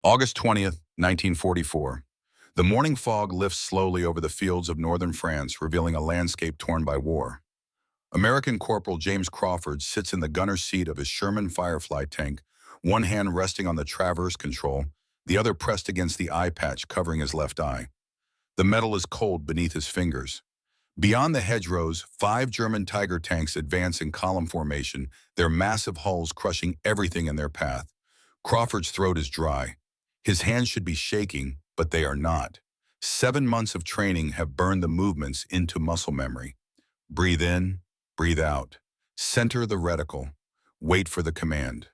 August 20th, 1944. The morning fog lifts slowly over the fields of northern France, revealing a landscape torn by war. American Corporal James Crawford sits in the gunner's seat of his Sherman Firefly tank, one hand resting on the traverse control, the other pressed against the eye patch covering his left eye. The metal is cold beneath his fingers. Beyond the hedgerows, 5 German Tiger tanks advance in column formation, their massive hulls crushing everything in their path. Crawford's throat is dry. His hands should be shaking, but they are not. 7 months of training have burned the movements into muscle memory. Breathe in, breathe out. Center the reticle. Wait for the command.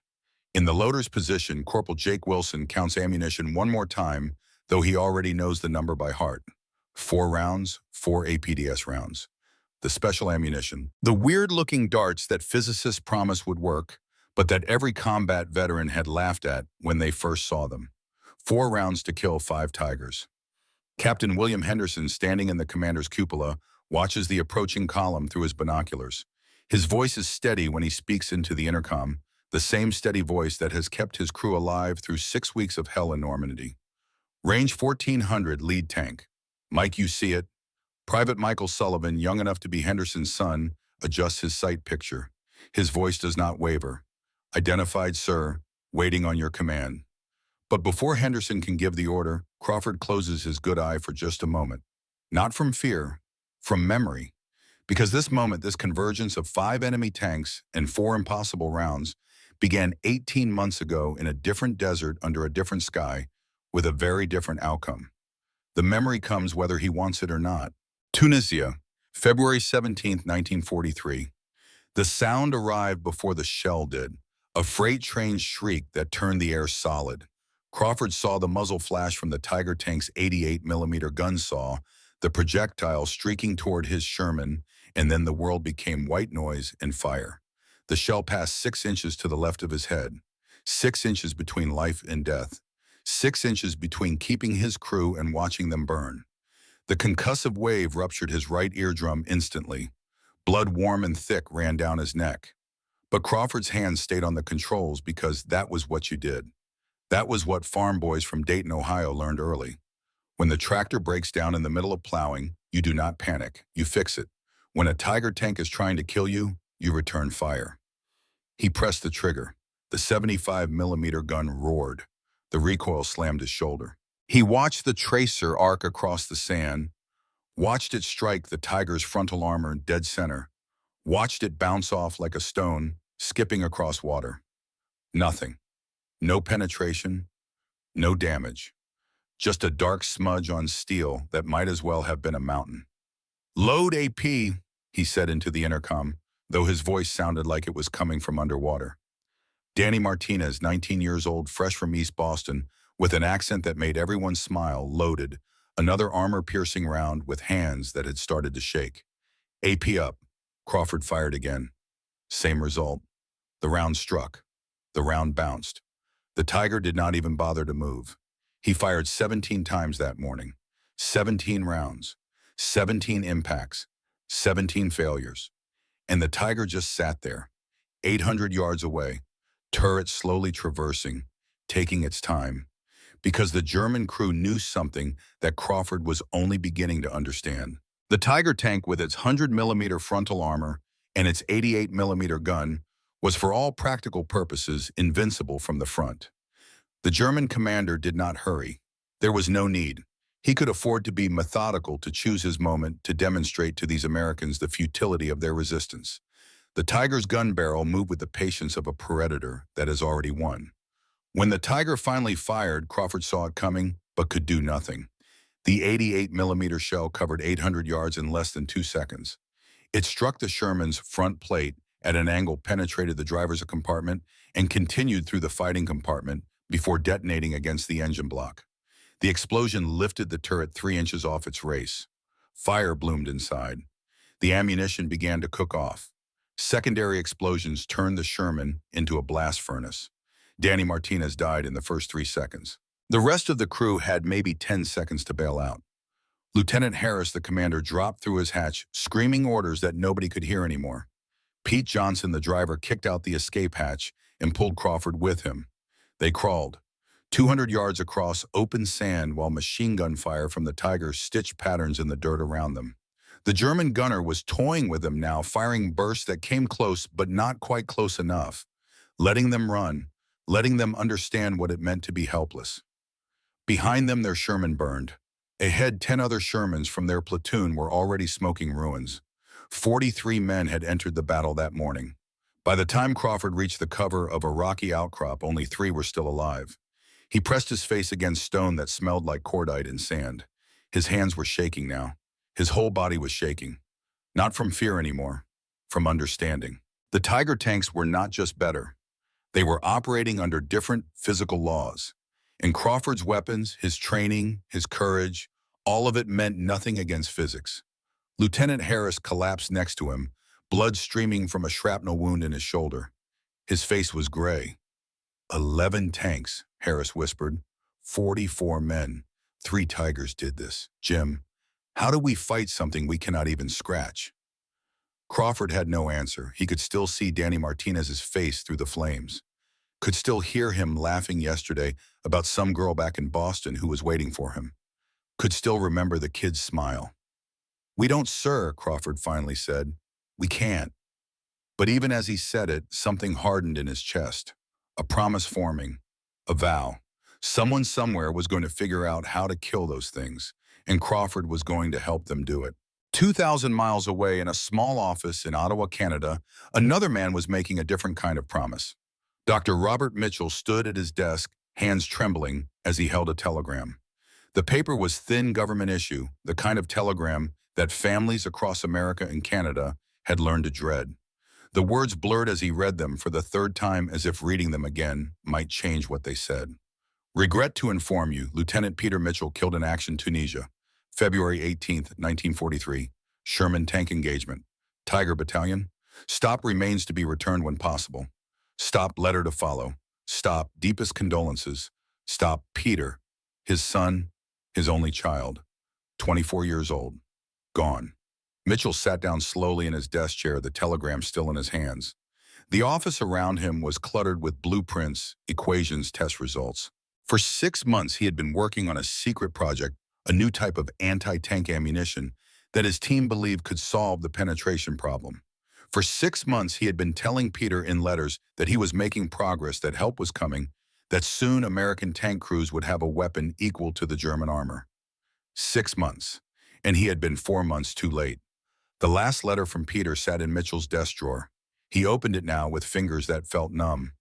In the loader's position, Corporal Jake Wilson counts ammunition one more time, though he already knows the number by heart. 4 rounds, 4 APDS rounds. The special ammunition. The weird-looking darts that physicists promised would work, but that every combat veteran had laughed at when they first saw them. 4 rounds to kill 5 Tigers. Captain William Henderson, standing in the commander's cupola, watches the approaching column through his binoculars. His voice is steady when he speaks into the intercom, the same steady voice that has kept his crew alive through 6 weeks of hell in Normandy. Range 1400, lead tank. Mike, you see it? Private Michael Sullivan, young enough to be Henderson's son, adjusts his sight picture. His voice does not waver. Identified, sir, waiting on your command. But before Henderson can give the order, Crawford closes his good eye for just a moment. Not from fear, from memory. Because this moment, this convergence of 5 enemy tanks and 4 impossible rounds, began 18 months ago in a different desert under a different sky, with a very different outcome. The memory comes whether he wants it or not. Tunisia, February 17th, 1943. The sound arrived before the shell did, a freight train shriek that turned the air solid. Crawford saw the muzzle flash from the Tiger tank's 88mm gun saw, the projectile streaking toward his Sherman, and then the world became white noise and fire. The shell passed 6 inches to the left of his head, 6 inches between life and death, 6 inches between keeping his crew and watching them burn. The concussive wave ruptured his right eardrum instantly. Blood warm and thick ran down his neck. But Crawford's hands stayed on the controls because that was what you did. That was what farm boys from Dayton, Ohio learned early. When the tractor breaks down in the middle of plowing, you do not panic, you fix it. When a Tiger tank is trying to kill you, you return fire. He pressed the trigger. The 75mm gun roared. The recoil slammed his shoulder. He watched the tracer arc across the sand, watched it strike the Tiger's frontal armor dead center, watched it bounce off like a stone, skipping across water. Nothing. No penetration, no damage. Just a dark smudge on steel that might as well have been a mountain. "Load AP," he said into the intercom, though his voice sounded like it was coming from underwater. Danny Martinez, 19 years old, fresh from East Boston, with an accent that made everyone smile, loaded another armor-piercing round with hands that had started to shake. AP up. Crawford fired again. Same result. The round struck. The round bounced. The Tiger did not even bother to move. He fired 17 times that morning. 17 rounds. 17 impacts. 17 failures. And the Tiger just sat there, 800 yards away, turret slowly traversing, taking its time, because the German crew knew something that Crawford was only beginning to understand. The Tiger tank, with its 100mm frontal armor and its 88mm gun, was for all practical purposes invincible from the front. The German commander did not hurry. There was no need. He could afford to be methodical, to choose his moment to demonstrate to these Americans the futility of their resistance. The Tiger's gun barrel moved with the patience of a predator that has already won. When the Tiger finally fired, Crawford saw it coming, but could do nothing. The 88mm shell covered 800 yards in less than 2 seconds. It struck the Sherman's front plate at an angle, penetrated the driver's compartment, and continued through the fighting compartment before detonating against the engine block. The explosion lifted the turret 3 inches off its race. Fire bloomed inside. The ammunition began to cook off. Secondary explosions turned the Sherman into a blast furnace. Danny Martinez died in the first 3 seconds. The rest of the crew had maybe 10 seconds to bail out. Lieutenant Harris, the commander, dropped through his hatch, screaming orders that nobody could hear anymore. Pete Johnson, the driver, kicked out the escape hatch and pulled Crawford with him. They crawled. 200 yards across open sand while machine gun fire from the Tigers stitched patterns in the dirt around them. The German gunner was toying with them now, firing bursts that came close but not quite close enough, letting them run, letting them understand what it meant to be helpless. Behind them, their Sherman burned. Ahead, 10 other Shermans from their platoon were already smoking ruins. 43 men had entered the battle that morning. By the time Crawford reached the cover of a rocky outcrop, only 3 were still alive. He pressed his face against stone that smelled like cordite and sand. His hands were shaking now. His whole body was shaking. Not from fear anymore, from understanding. The Tiger tanks were not just better. They were operating under different physical laws. And Crawford's weapons, his training, his courage, all of it meant nothing against physics. Lieutenant Harris collapsed next to him, blood streaming from a shrapnel wound in his shoulder. His face was gray. 11 tanks, Harris whispered. 44 men. 3 Tigers did this. Jim, how do we fight something we cannot even scratch? Crawford had no answer. He could still see Danny Martinez's face through the flames. Could still hear him laughing yesterday about some girl back in Boston who was waiting for him. Could still remember the kid's smile. "We don't, sir," Crawford finally said. "We can't." But even as he said it, something hardened in his chest. A promise forming. A vow. Someone somewhere was going to figure out how to kill those things, and Crawford was going to help them do it. 2,000 miles away in a small office in Ottawa, Canada, another man was making a different kind of promise. Dr. Robert Mitchell stood at his desk, hands trembling, as he held a telegram. The paper was thin government issue, the kind of telegram that families across America and Canada had learned to dread. The words blurred as he read them for the 3rd time, as if reading them again might change what they said. "Regret to inform you, Lieutenant Peter Mitchell killed in action, Tunisia, February 18, 1943. Sherman tank engagement. Tiger Battalion. Stop remains to be returned when possible. Stop letter to follow. Stop deepest condolences. Stop Peter, his son, his only child, 24 years old, gone." Mitchell sat down slowly in his desk chair, the telegram still in his hands. The office around him was cluttered with blueprints, equations, test results. For 6 months, he had been working on a secret project, a new type of anti-tank ammunition that his team believed could solve the penetration problem. For 6 months, he had been telling Peter in letters that he was making progress, that help was coming, that soon American tank crews would have a weapon equal to the German armor. 6 months, and he had been 4 months too late. The last letter from Peter sat in Mitchell's desk drawer. He opened it now with fingers that felt numb.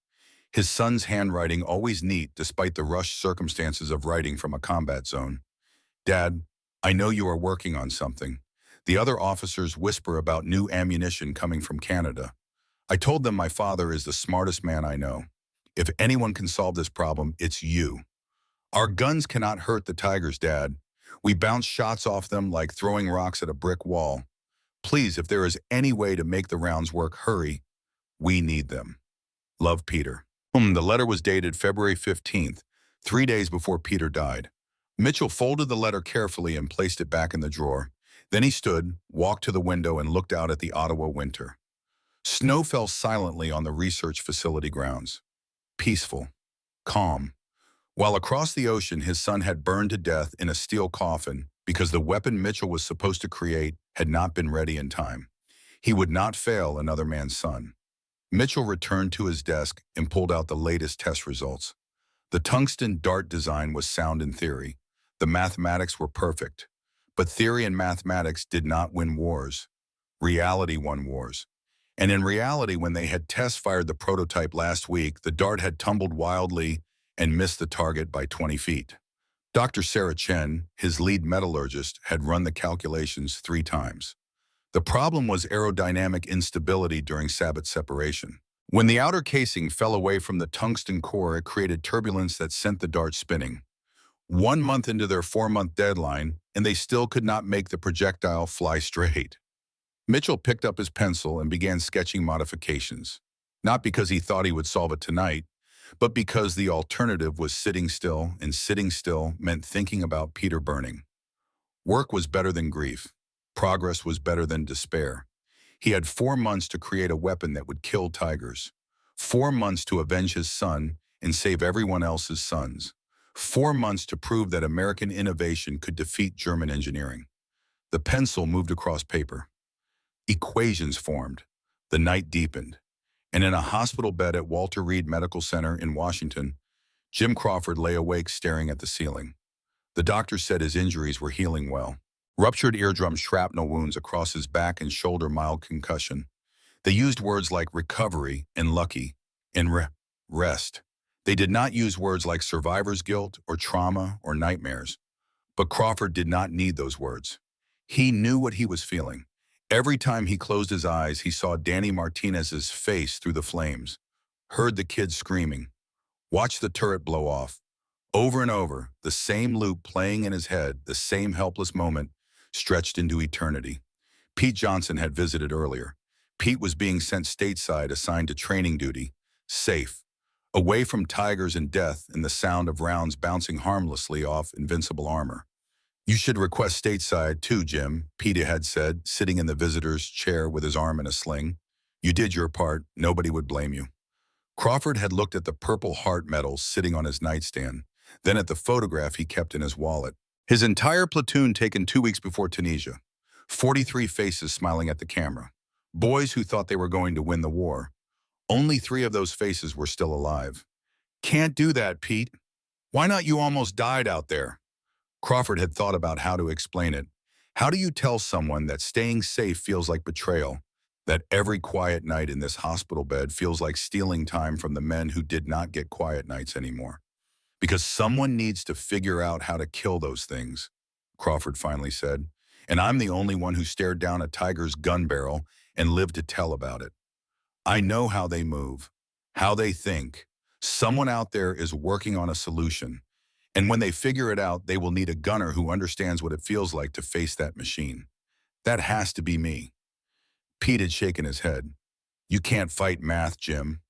His son's handwriting, always neat despite the rushed circumstances of writing from a combat zone. "Dad, I know you are working on something. The other officers whisper about new ammunition coming from Canada. I told them my father is the smartest man I know. If anyone can solve this problem, it's you. Our guns cannot hurt the Tigers, Dad. We bounce shots off them like throwing rocks at a brick wall. Please, if there is any way to make the rounds work, hurry. We need them. Love, Peter." The letter was dated February 15th, 3 days before Peter died. Mitchell folded the letter carefully and placed it back in the drawer. Then he stood, walked to the window, and looked out at the Ottawa winter. Snow fell silently on the research facility grounds. Peaceful. Calm. While across the ocean, his son had burned to death in a steel coffin because the weapon Mitchell was supposed to create had not been ready in time. He would not fail another man's son. Mitchell returned to his desk and pulled out the latest test results. The tungsten dart design was sound in theory. The mathematics were perfect. But theory and mathematics did not win wars. Reality won wars. And in reality, when they had test-fired the prototype last week, the dart had tumbled wildly and missed the target by 20 feet. Dr. Sarah Chen, his lead metallurgist, had run the calculations 3 times. The problem was aerodynamic instability during sabot separation. When the outer casing fell away from the tungsten core, it created turbulence that sent the dart spinning. 1 month into their 4-month deadline, and they still could not make the projectile fly straight. Mitchell picked up his pencil and began sketching modifications, not because he thought he would solve it tonight, but because the alternative was sitting still, and sitting still meant thinking about Peter burning. Work was better than grief. Progress was better than despair. He had 4 months to create a weapon that would kill tigers, 4 months to avenge his son, and save everyone else's sons. 4 months to prove that American innovation could defeat German engineering. The pencil moved across paper. Equations formed. The night deepened. And in a hospital bed at Walter Reed Medical Center in Washington, Jim Crawford lay awake staring at the ceiling. The doctor said his injuries were healing well. Ruptured eardrum shrapnel wounds across his back and shoulder, mild concussion. They used words like recovery and lucky and rest. They did not use words like survivor's guilt or trauma or nightmares. But Crawford did not need those words. He knew what he was feeling. Every time he closed his eyes, he saw Danny Martinez's face through the flames, heard the kids screaming, watched the turret blow off. Over and over, the same loop playing in his head, the same helpless moment, stretched into eternity. Pete Johnson had visited earlier. Pete was being sent stateside, assigned to training duty, safe, away from tigers and death and the sound of rounds bouncing harmlessly off Invincible armor. "You should request stateside too, Jim," Pete had said, sitting in the visitor's chair with his arm in a sling. "You did your part. Nobody would blame you." Crawford had looked at the Purple Heart medals sitting on his nightstand, then at the photograph he kept in his wallet. His entire platoon taken 2 weeks before Tunisia. 43 faces smiling at the camera. Boys who thought they were going to win the war. Only 3 of those faces were still alive. "Can't do that, Pete. Why not? You almost died out there." Crawford had thought about how to explain it. How do you tell someone that staying safe feels like betrayal? That every quiet night in this hospital bed feels like stealing time from the men who did not get quiet nights anymore? "Because someone needs to figure out how to kill those things," Crawford finally said. "And I'm the only one who stared down a tiger's gun barrel and lived to tell about it. I know how they move, how they think. Someone out there is working on a solution. And when they figure it out, they will need a gunner who understands what it feels like to face that machine. That has to be me." Pete had shaken his head. "You can't fight math, Jim."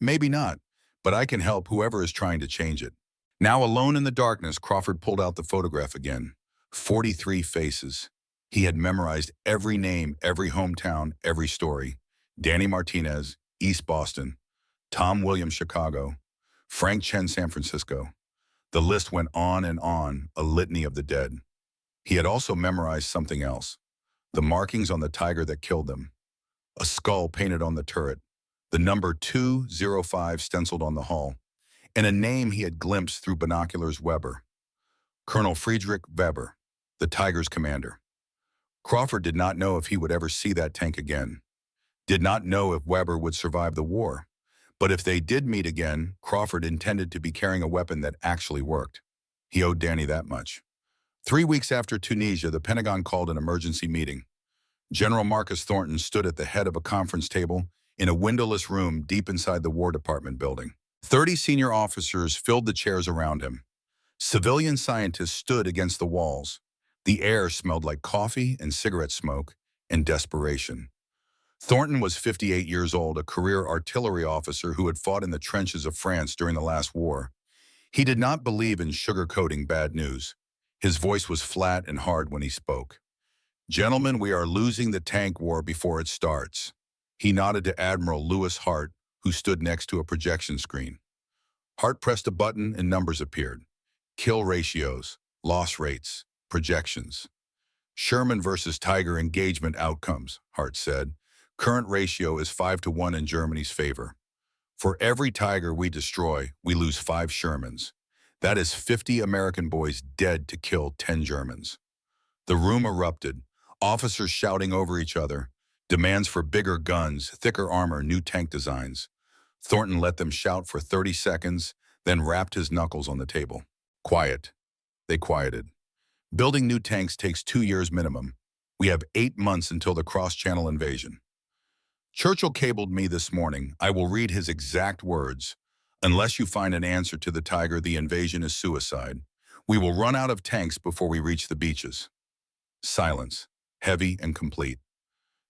"Maybe not, but I can help whoever is trying to change it." Now alone in the darkness, Crawford pulled out the photograph again. 43 faces. He had memorized every name, every hometown, every story. Danny Martinez, East Boston. Tom Williams, Chicago. Frank Chen, San Francisco. The list went on, a litany of the dead. He had also memorized something else. The markings on the tiger that killed them. A skull painted on the turret. The number 205 stenciled on the hull. And a name he had glimpsed through binoculars: Weber. Colonel Friedrich Weber, the tiger's commander. Crawford did not know if he would ever see that tank again. Did not know if Weber would survive the war. But if they did meet again, Crawford intended to be carrying a weapon that actually worked. He owed Danny that much. 3 weeks after Tunisia, the Pentagon called an emergency meeting. General Marcus Thornton stood at the head of a conference table in a windowless room deep inside the War Department building. 30 senior officers filled the chairs around him. Civilian scientists stood against the walls. The air smelled like coffee and cigarette smoke and desperation. Thornton was 58 years old, a career artillery officer who had fought in the trenches of France during the last war. He did not believe in sugarcoating bad news. His voice was flat and hard when he spoke. "Gentlemen, we are losing the tank war before it starts." He nodded to Admiral Lewis Hart, who stood next to a projection screen. Hart pressed a button and numbers appeared. Kill ratios, loss rates, projections. "Sherman versus Tiger engagement outcomes," Hart said. "Current ratio is 5-1 in Germany's favor. For every Tiger we destroy, we lose 5 Shermans. That is 50 American boys dead to kill 10 Germans." The room erupted, officers shouting over each other, demands for bigger guns, thicker armor, new tank designs. Thornton let them shout for 30 seconds, then rapped his knuckles on the table. "Quiet." They quieted. "Building new tanks takes 2 years minimum. We have 8 months until the cross-channel invasion." Churchill cabled me this morning. I will read his exact words. "Unless you find an answer to the tiger, the invasion is suicide. We will run out of tanks before we reach the beaches." Silence, heavy and complete.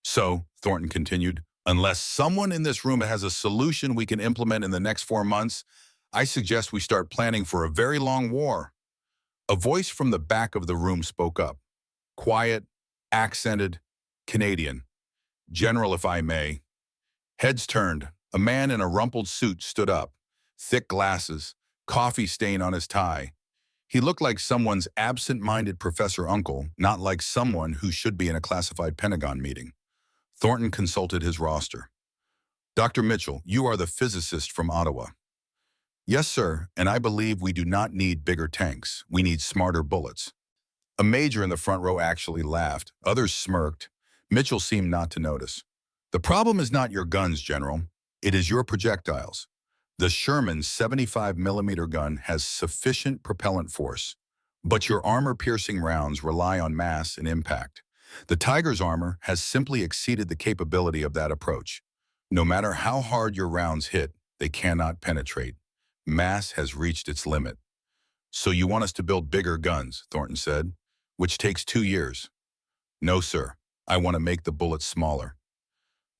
"So," Thornton continued, "unless someone in this room has a solution we can implement in the next 4 months, I suggest we start planning for a very long war." A voice from the back of the room spoke up. Quiet, accented, Canadian. "General, if I may." Heads turned. A man in a rumpled suit stood up. thick glasses, coffee stain on his tie. He looked like someone's absent-minded professor uncle, not like someone who should be in a classified Pentagon meeting. Thornton consulted his roster. Dr. Mitchell, you are the physicist from Ottawa. Yes, sir, and I believe we do not need bigger tanks. We need smarter bullets. A major in the front row actually laughed. Others smirked. Mitchell seemed not to notice. The problem is not your guns, General. It is your projectiles. The Sherman 75mm gun has sufficient propellant force, but your armor-piercing rounds rely on mass and impact. The Tiger's armor has simply exceeded the capability of that approach. No matter how hard your rounds hit, they cannot penetrate. Mass has reached its limit. So you want us to build bigger guns, Thornton said, which takes 2 years. No, sir. I want to make the bullets smaller.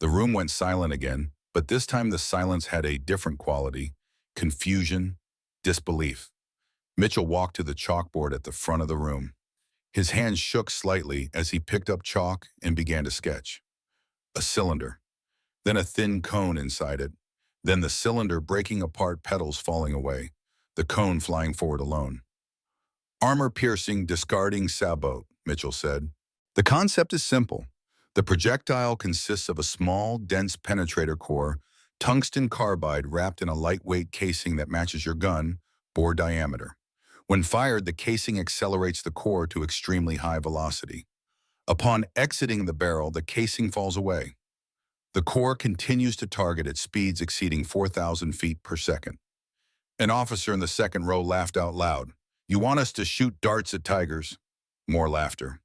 The room went silent again, but this time the silence had a different quality: confusion, disbelief. Mitchell walked to the chalkboard at the front of the room. His hands shook slightly as he picked up chalk and began to sketch. A cylinder, then a thin cone inside it, then the cylinder breaking apart, petals falling away, the cone flying forward alone. Armor-piercing, discarding sabot, Mitchell said. The concept is simple. The projectile consists of a small, dense penetrator core, tungsten carbide wrapped in a lightweight casing that matches your gun, bore diameter. When fired, the casing accelerates the core to extremely high velocity. Upon exiting the barrel, the casing falls away. The core continues to target at speeds exceeding 4,000 feet per second. An officer in the second row laughed out loud. You want us to shoot darts at tigers? More laughter.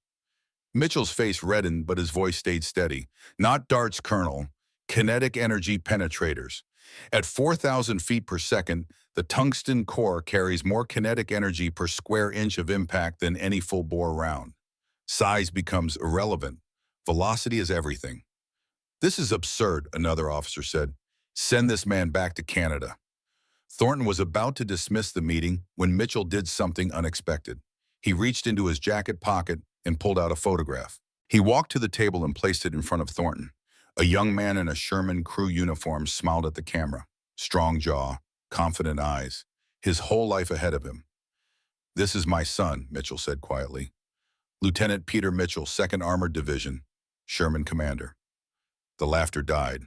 Mitchell's face reddened, but his voice stayed steady. Not darts, Colonel. Kinetic energy penetrators. At 4,000 feet per second, the tungsten core carries more kinetic energy per square inch of impact than any full-bore round. Size becomes irrelevant. Velocity is everything. This is absurd, another officer said. Send this man back to Canada. Thornton was about to dismiss the meeting when Mitchell did something unexpected. He reached into his jacket pocket and pulled out a photograph. He walked to the table and placed it in front of Thornton. A young man in a Sherman crew uniform smiled at the camera. Strong jaw, confident eyes, his whole life ahead of him. This is my son, Mitchell said quietly. Lieutenant Peter Mitchell, 2nd Armored Division, Sherman commander. The laughter died.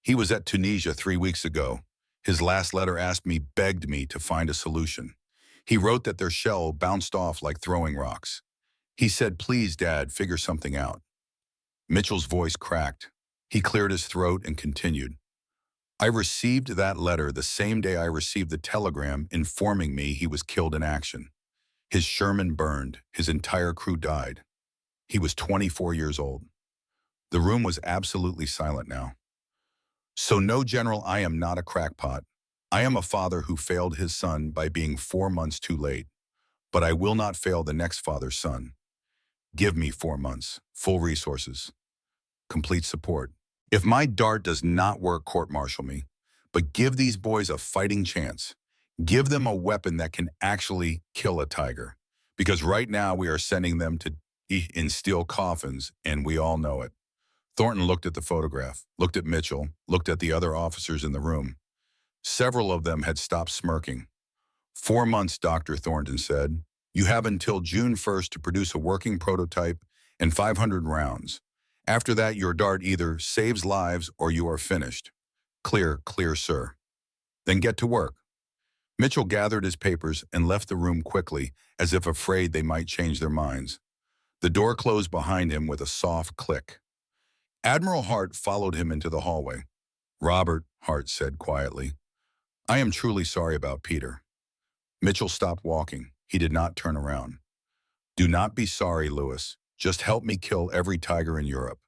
He was at Tunisia 3 weeks ago. His last letter begged me to find a solution. He wrote that their shell bounced off like throwing rocks. He said, please, Dad, figure something out. Mitchell's voice cracked. He cleared his throat and continued. I received that letter the same day I received the telegram informing me he was killed in action. His Sherman burned. His entire crew died. He was 24 years old. The room was absolutely silent now. So no, General, I am not a crackpot. I am a father who failed his son by being 4 months too late. But I will not fail the next father's son. Give me 4 months, full resources, complete support. If my dart does not work, court-martial me. But give these boys a fighting chance. Give them a weapon that can actually kill a tiger. Because right now we are sending them to in steel coffins, and we all know it. Thornton looked at the photograph, looked at Mitchell, looked at the other officers in the room. Several of them had stopped smirking. 4 months, Dr. Thornton said. You have until June 1st to produce a working prototype and 500 rounds. After that, your dart either saves lives or you are finished. Clear, sir. Then get to work. Mitchell gathered his papers and left the room quickly, as if afraid they might change their minds. The door closed behind him with a soft click. Admiral Hart followed him into the hallway. Robert, Hart said quietly, I am truly sorry about Peter. Mitchell stopped walking. He did not turn around. Do not be sorry, Lewis. Just help me kill every tiger in Europe.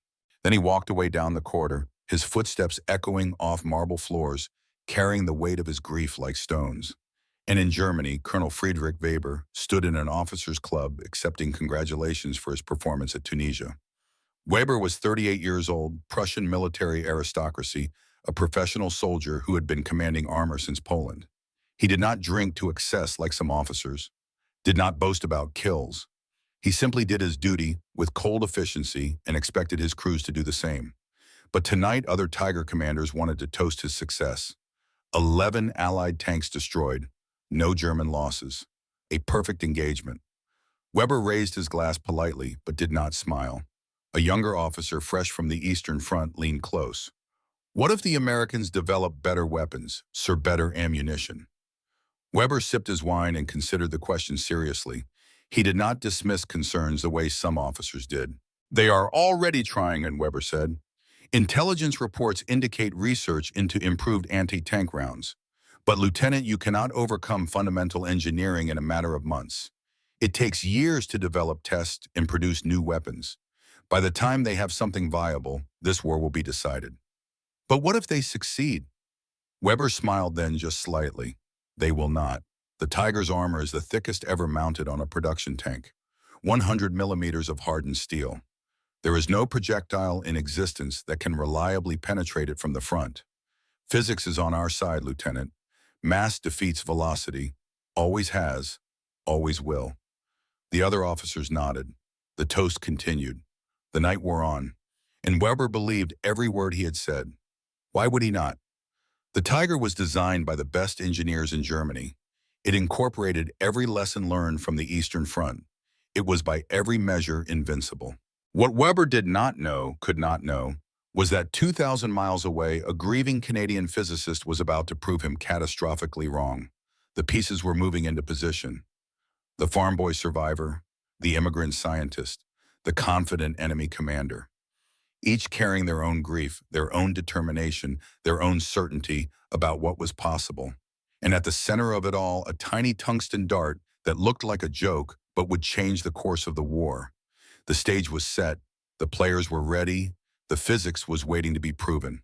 Then he walked away down the corridor, his footsteps echoing off marble floors, carrying the weight of his grief like stones. And in Germany, Colonel Friedrich Weber stood in an officers' club accepting congratulations for his performance at Tunisia. Weber was 38 years old, Prussian military aristocracy, a professional soldier who had been commanding armor since Poland. He did not drink to excess like some officers, did not boast about kills. He simply did his duty with cold efficiency and expected his crews to do the same. But tonight, other Tiger commanders wanted to toast his success. 11 Allied tanks destroyed, no German losses. A perfect engagement. Weber raised his glass politely, but did not smile. A younger officer, fresh from the Eastern Front, leaned close. What if the Americans develop better weapons, sir, better ammunition? Weber sipped his wine and considered the question seriously. He did not dismiss concerns the way some officers did. They are already trying, and Weber said. Intelligence reports indicate research into improved anti-tank rounds. But, Lieutenant, you cannot overcome fundamental engineering in a matter of months. It takes years to develop, test, and produce new weapons. By the time they have something viable, this war will be decided. But what if they succeed? Weber smiled then just slightly. They will not. The Tiger's armor is the thickest ever mounted on a production tank. 100 millimeters of hardened steel. There is no projectile in existence that can reliably penetrate it from the front. Physics is on our side, Lieutenant. Mass defeats velocity. Always has. Always will. The other officers nodded. The toast continued. The night wore on, and Weber believed every word he had said. Why would he not? The Tiger was designed by the best engineers in Germany. It incorporated every lesson learned from the Eastern Front. It was by every measure invincible. What Weber did not know, could not know, was that 2,000 miles away, a grieving Canadian physicist was about to prove him catastrophically wrong. The pieces were moving into position. The farm boy survivor, the immigrant scientist, the confident enemy commander. Each carrying their own grief, their own determination, their own certainty about what was possible. And at the center of it all, a tiny tungsten dart that looked like a joke but would change the course of the war. The stage was set, the players were ready, the physics was waiting to be proven.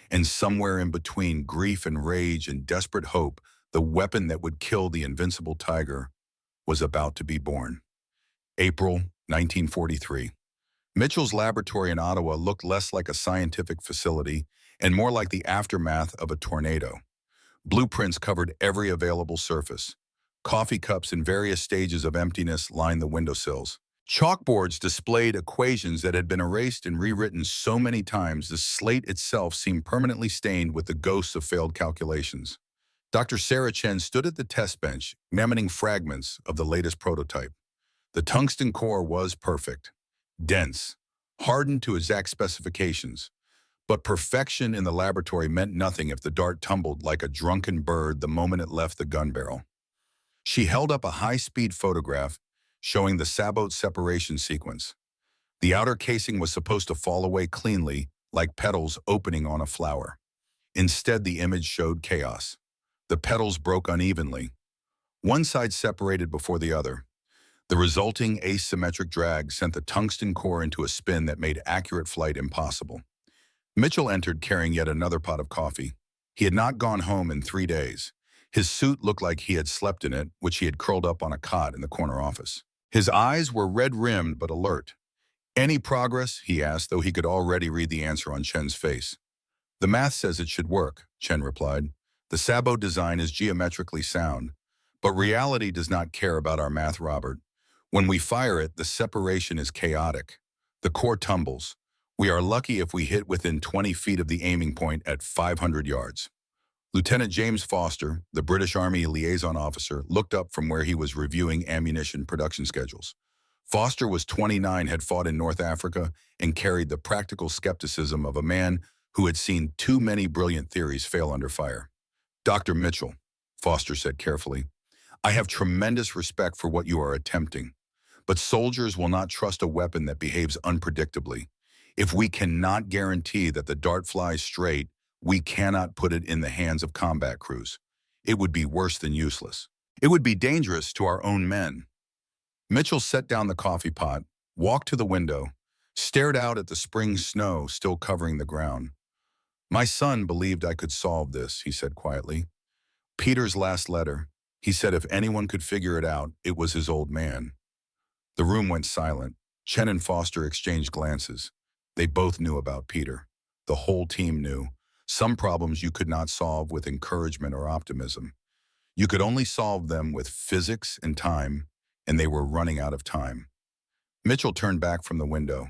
And somewhere in between grief and rage and desperate hope, the weapon that would kill the invincible Tiger was about to be born. April 1943. Mitchell's laboratory in Ottawa looked less like a scientific facility and more like the aftermath of a tornado. Blueprints covered every available surface. Coffee cups in various stages of emptiness lined the windowsills. Chalkboards displayed equations that had been erased and rewritten so many times the slate itself seemed permanently stained with the ghosts of failed calculations. Dr. Sarah Chen stood at the test bench, examining fragments of the latest prototype. The tungsten core was perfect. Dense, hardened to exact specifications. But perfection in the laboratory meant nothing if the dart tumbled like a drunken bird the moment it left the gun barrel. She held up a high-speed photograph showing the sabot separation sequence. The outer casing was supposed to fall away cleanly, like petals opening on a flower. Instead, the image showed chaos. The petals broke unevenly. One side separated before the other. The resulting asymmetric drag sent the tungsten core into a spin that made accurate flight impossible. Mitchell entered carrying yet another pot of coffee. He had not gone home in 3 days. His suit looked like he had slept in it, which he had curled up on a cot in the corner office. His eyes were red-rimmed but alert. Any progress? He asked, though he could already read the answer on Chen's face. The math says it should work, Chen replied. The sabot design is geometrically sound, but reality does not care about our math, Robert. When we fire it, the separation is chaotic. The core tumbles. We are lucky if we hit within 20 feet of the aiming point at 500 yards. Lieutenant James Foster, the British Army liaison officer, looked up from where he was reviewing ammunition production schedules. Foster was 29, had fought in North Africa, and carried the practical skepticism of a man who had seen too many brilliant theories fail under fire. Dr. Mitchell, Foster said carefully, I have tremendous respect for what you are attempting, but soldiers will not trust a weapon that behaves unpredictably. If we cannot guarantee that the dart flies straight, we cannot put it in the hands of combat crews. It would be worse than useless. It would be dangerous to our own men. Mitchell set down the coffee pot, walked to the window, stared out at the spring snow still covering the ground. My son believed I could solve this, he said quietly. Peter's last letter, he said if anyone could figure it out, it was his old man. The room went silent. Chen and Foster exchanged glances. They both knew about Peter. The whole team knew. Some problems you could not solve with encouragement or optimism. You could only solve them with physics and time, and they were running out of time. Mitchell turned back from the window.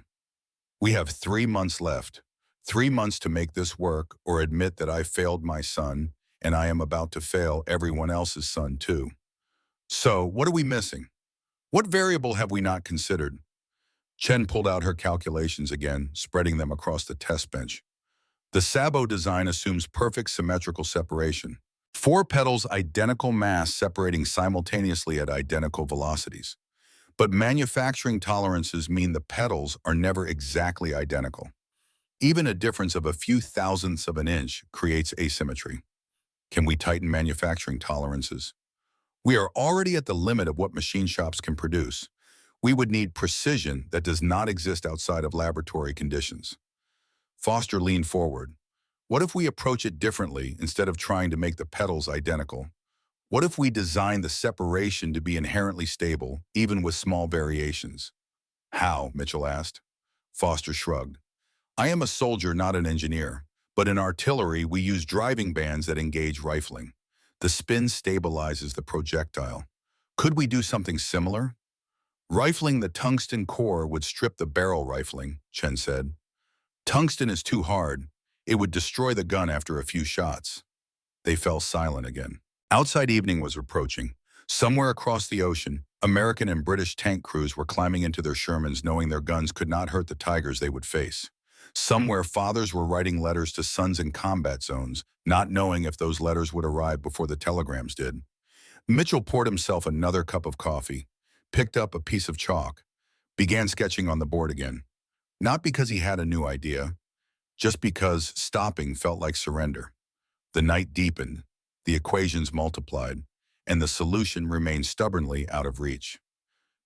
We have 3 months left. 3 months to make this work or admit that I failed my son, and I am about to fail everyone else's son too. So, what are we missing? What variable have we not considered? Chen pulled out her calculations again, spreading them across the test bench. The Sabo design assumes perfect symmetrical separation. 4 petals identical mass separating simultaneously at identical velocities. But manufacturing tolerances mean the petals are never exactly identical. Even a difference of a few thousandths of an inch creates asymmetry. Can we tighten manufacturing tolerances? We are already at the limit of what machine shops can produce. We would need precision that does not exist outside of laboratory conditions. Foster leaned forward. What if we approach it differently instead of trying to make the petals identical? What if we design the separation to be inherently stable, even with small variations? How? Mitchell asked. Foster shrugged. I am a soldier, not an engineer, but in artillery we use driving bands that engage rifling. The spin stabilizes the projectile. Could we do something similar? Rifling the tungsten core would strip the barrel rifling, Chen said. Tungsten is too hard. It would destroy the gun after a few shots. They fell silent again. Outside evening was approaching. Somewhere across the ocean, American and British tank crews were climbing into their Shermans knowing their guns could not hurt the tigers they would face. Somewhere fathers were writing letters to sons in combat zones, not knowing if those letters would arrive before the telegrams did. Mitchell poured himself another cup of coffee, picked up a piece of chalk, began sketching on the board again. Not because he had a new idea, just because stopping felt like surrender. The night deepened, the equations multiplied, and the solution remained stubbornly out of reach.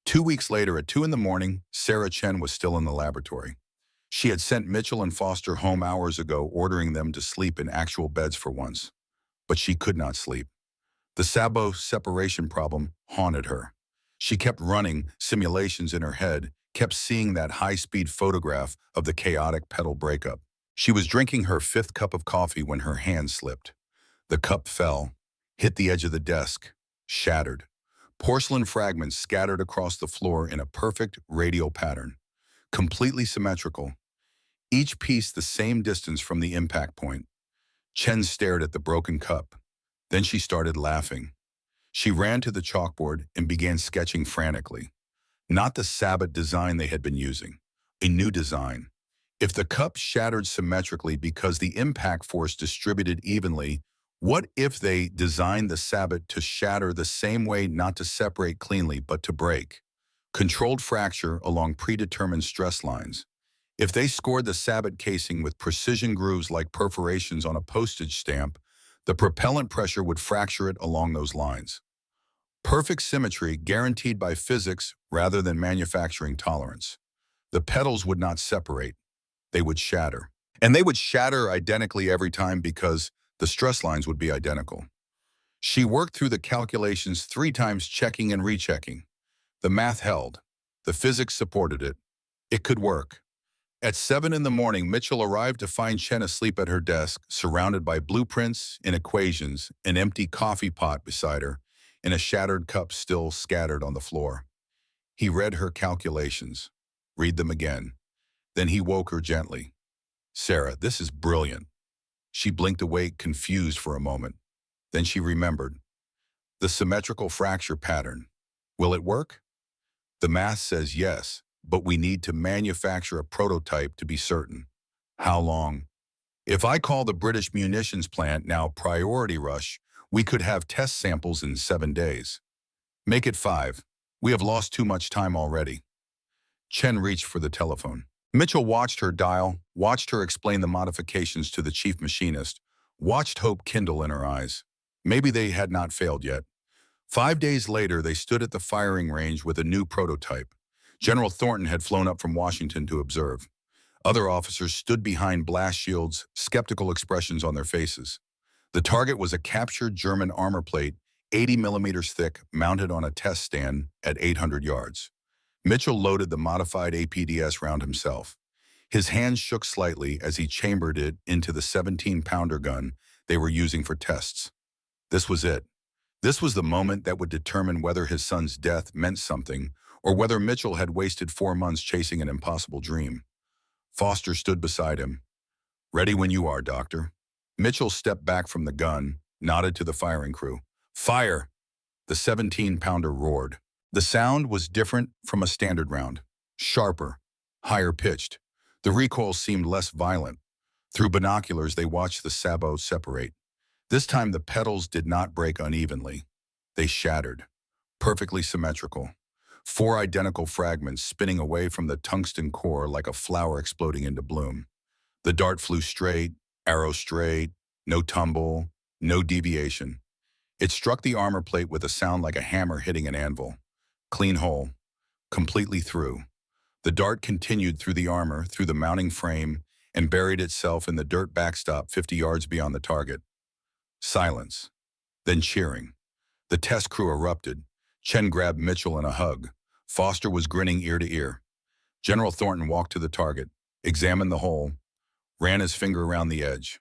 2 weeks later at 2 in the morning, Sarah Chen was still in the laboratory. She had sent Mitchell and Foster home hours ago, ordering them to sleep in actual beds for once. But she could not sleep. The Sabo separation problem haunted her. She kept running simulations in her head, kept seeing that high-speed photograph of the chaotic petal breakup. She was drinking her 5th cup of coffee when her hand slipped. The cup fell, hit the edge of the desk, shattered. Porcelain fragments scattered across the floor in a perfect radial pattern, completely symmetrical, each piece the same distance from the impact point. Chen stared at the broken cup. Then she started laughing. She ran to the chalkboard and began sketching frantically. Not the Sabbat design they had been using, a new design. If the cup shattered symmetrically because the impact force distributed evenly, what if they designed the Sabbat to shatter the same way, not to separate cleanly, but to break? Controlled fracture along predetermined stress lines. If they scored the Sabbat casing with precision grooves like perforations on a postage stamp, the propellant pressure would fracture it along those lines. Perfect symmetry guaranteed by physics rather than manufacturing tolerance. The petals would not separate. They would shatter. And they would shatter identically every time because the stress lines would be identical. She worked through the calculations 3 times, checking and rechecking. The math held. The physics supported it. It could work. At 7 in the morning, Mitchell arrived to find Chen asleep at her desk, surrounded by blueprints and equations, an empty coffee pot beside her, and a shattered cup still scattered on the floor. He read her calculations. Read them again. Then he woke her gently. "Sarah, this is brilliant." She blinked awake, confused for a moment. Then she remembered. The symmetrical fracture pattern. Will it work? The math says yes, but we need to manufacture a prototype to be certain. How long? If I call the British munitions plant now priority rush, we could have test samples in 7 days. Make it 5. We have lost too much time already. Chen reached for the telephone. Mitchell watched her dial, watched her explain the modifications to the chief machinist, watched hope kindle in her eyes. Maybe they had not failed yet. 5 days later, they stood at the firing range with a new prototype. General Thornton had flown up from Washington to observe. Other officers stood behind blast shields, skeptical expressions on their faces. The target was a captured German armor plate, 80 millimeters thick, mounted on a test stand at 800 yards. Mitchell loaded the modified APDS round himself. His hands shook slightly as he chambered it into the 17-pounder gun they were using for tests. This was it. This was the moment that would determine whether his son's death meant something or whether Mitchell had wasted 4 months chasing an impossible dream. Foster stood beside him. "Ready when you are, Doctor." Mitchell stepped back from the gun, nodded to the firing crew. Fire! The 17-pounder roared. The sound was different from a standard round. Sharper, higher pitched. The recoil seemed less violent. Through binoculars, they watched the sabot separate. This time the petals did not break unevenly. They shattered, perfectly symmetrical. 4 identical fragments spinning away from the tungsten core like a flower exploding into bloom. The dart flew straight, arrow straight, no tumble, no deviation. It struck the armor plate with a sound like a hammer hitting an anvil. Clean hole, completely through. The dart continued through the armor, through the mounting frame, and buried itself in the dirt backstop 50 yards beyond the target. Silence, then cheering. The test crew erupted. Chen grabbed Mitchell in a hug. Foster was grinning ear to ear. General Thornton walked to the target, examined the hole, ran his finger around the edge.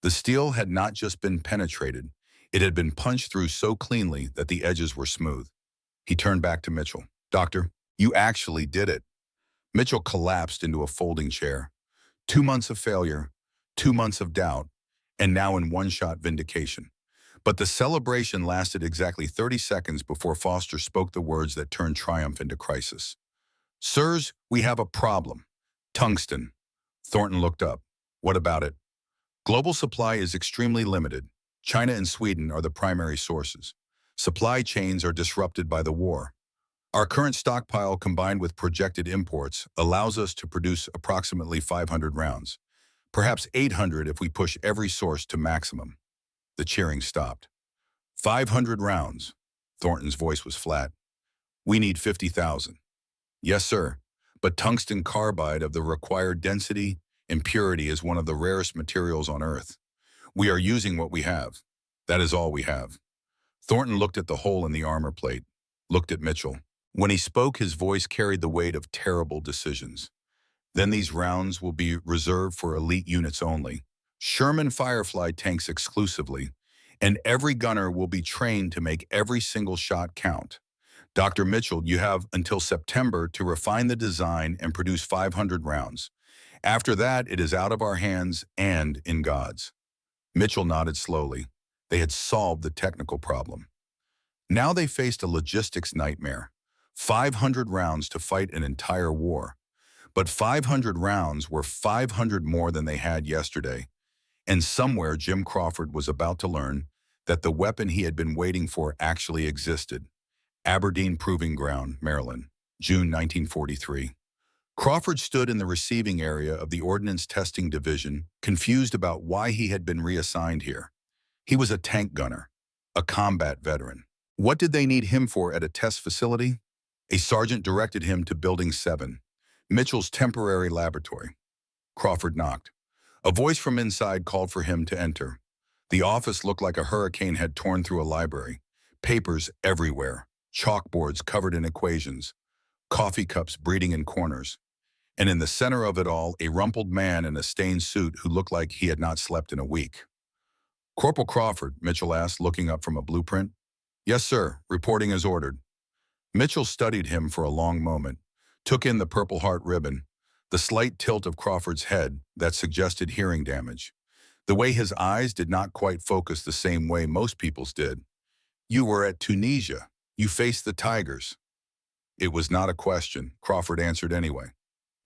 The steel had not just been penetrated, it had been punched through so cleanly that the edges were smooth. He turned back to Mitchell. Doctor, you actually did it. Mitchell collapsed into a folding chair. 2 months of failure, 2 months of doubt, and now in one-shot vindication. But the celebration lasted exactly 30 seconds before Foster spoke the words that turned triumph into crisis. Sirs, we have a problem. Tungsten. Thornton looked up. What about it? Global supply is extremely limited. China and Sweden are the primary sources. Supply chains are disrupted by the war. Our current stockpile combined with projected imports allows us to produce approximately 500 rounds. Perhaps 800 if we push every source to maximum. The cheering stopped. 500 rounds. Thornton's voice was flat. We need 50,000. Yes, sir. But tungsten carbide of the required density and purity is one of the rarest materials on Earth. We are using what we have. That is all we have. Thornton looked at the hole in the armor plate, looked at Mitchell. When he spoke, his voice carried the weight of terrible decisions. Then these rounds will be reserved for elite units only. Sherman Firefly tanks exclusively, and every gunner will be trained to make every single shot count. Dr. Mitchell, you have until September to refine the design and produce 500 rounds. After that, it is out of our hands and in God's. Mitchell nodded slowly. They had solved the technical problem. Now they faced a logistics nightmare. 500 rounds to fight an entire war. But 500 rounds were 500 more than they had yesterday. And somewhere Jim Crawford was about to learn that the weapon he had been waiting for actually existed. Aberdeen Proving Ground, Maryland, June 1943. Crawford stood in the receiving area of the Ordnance Testing Division, confused about why he had been reassigned here. He was a tank gunner, a combat veteran. What did they need him for at a test facility? A sergeant directed him to Building 7, Mitchell's temporary laboratory. Crawford knocked. A voice from inside called for him to enter. The office looked like a hurricane had torn through a library. Papers everywhere, chalkboards covered in equations, coffee cups breeding in corners. And in the center of it all, a rumpled man in a stained suit who looked like he had not slept in a week. Corporal Crawford, Mitchell asked, looking up from a blueprint. Yes, sir, reporting as ordered. Mitchell studied him for a long moment, took in the Purple Heart ribbon, the slight tilt of Crawford's head that suggested hearing damage, the way his eyes did not quite focus the same way most people's did. You were at Tunisia. You faced the Tigers. It was not a question. Crawford answered anyway.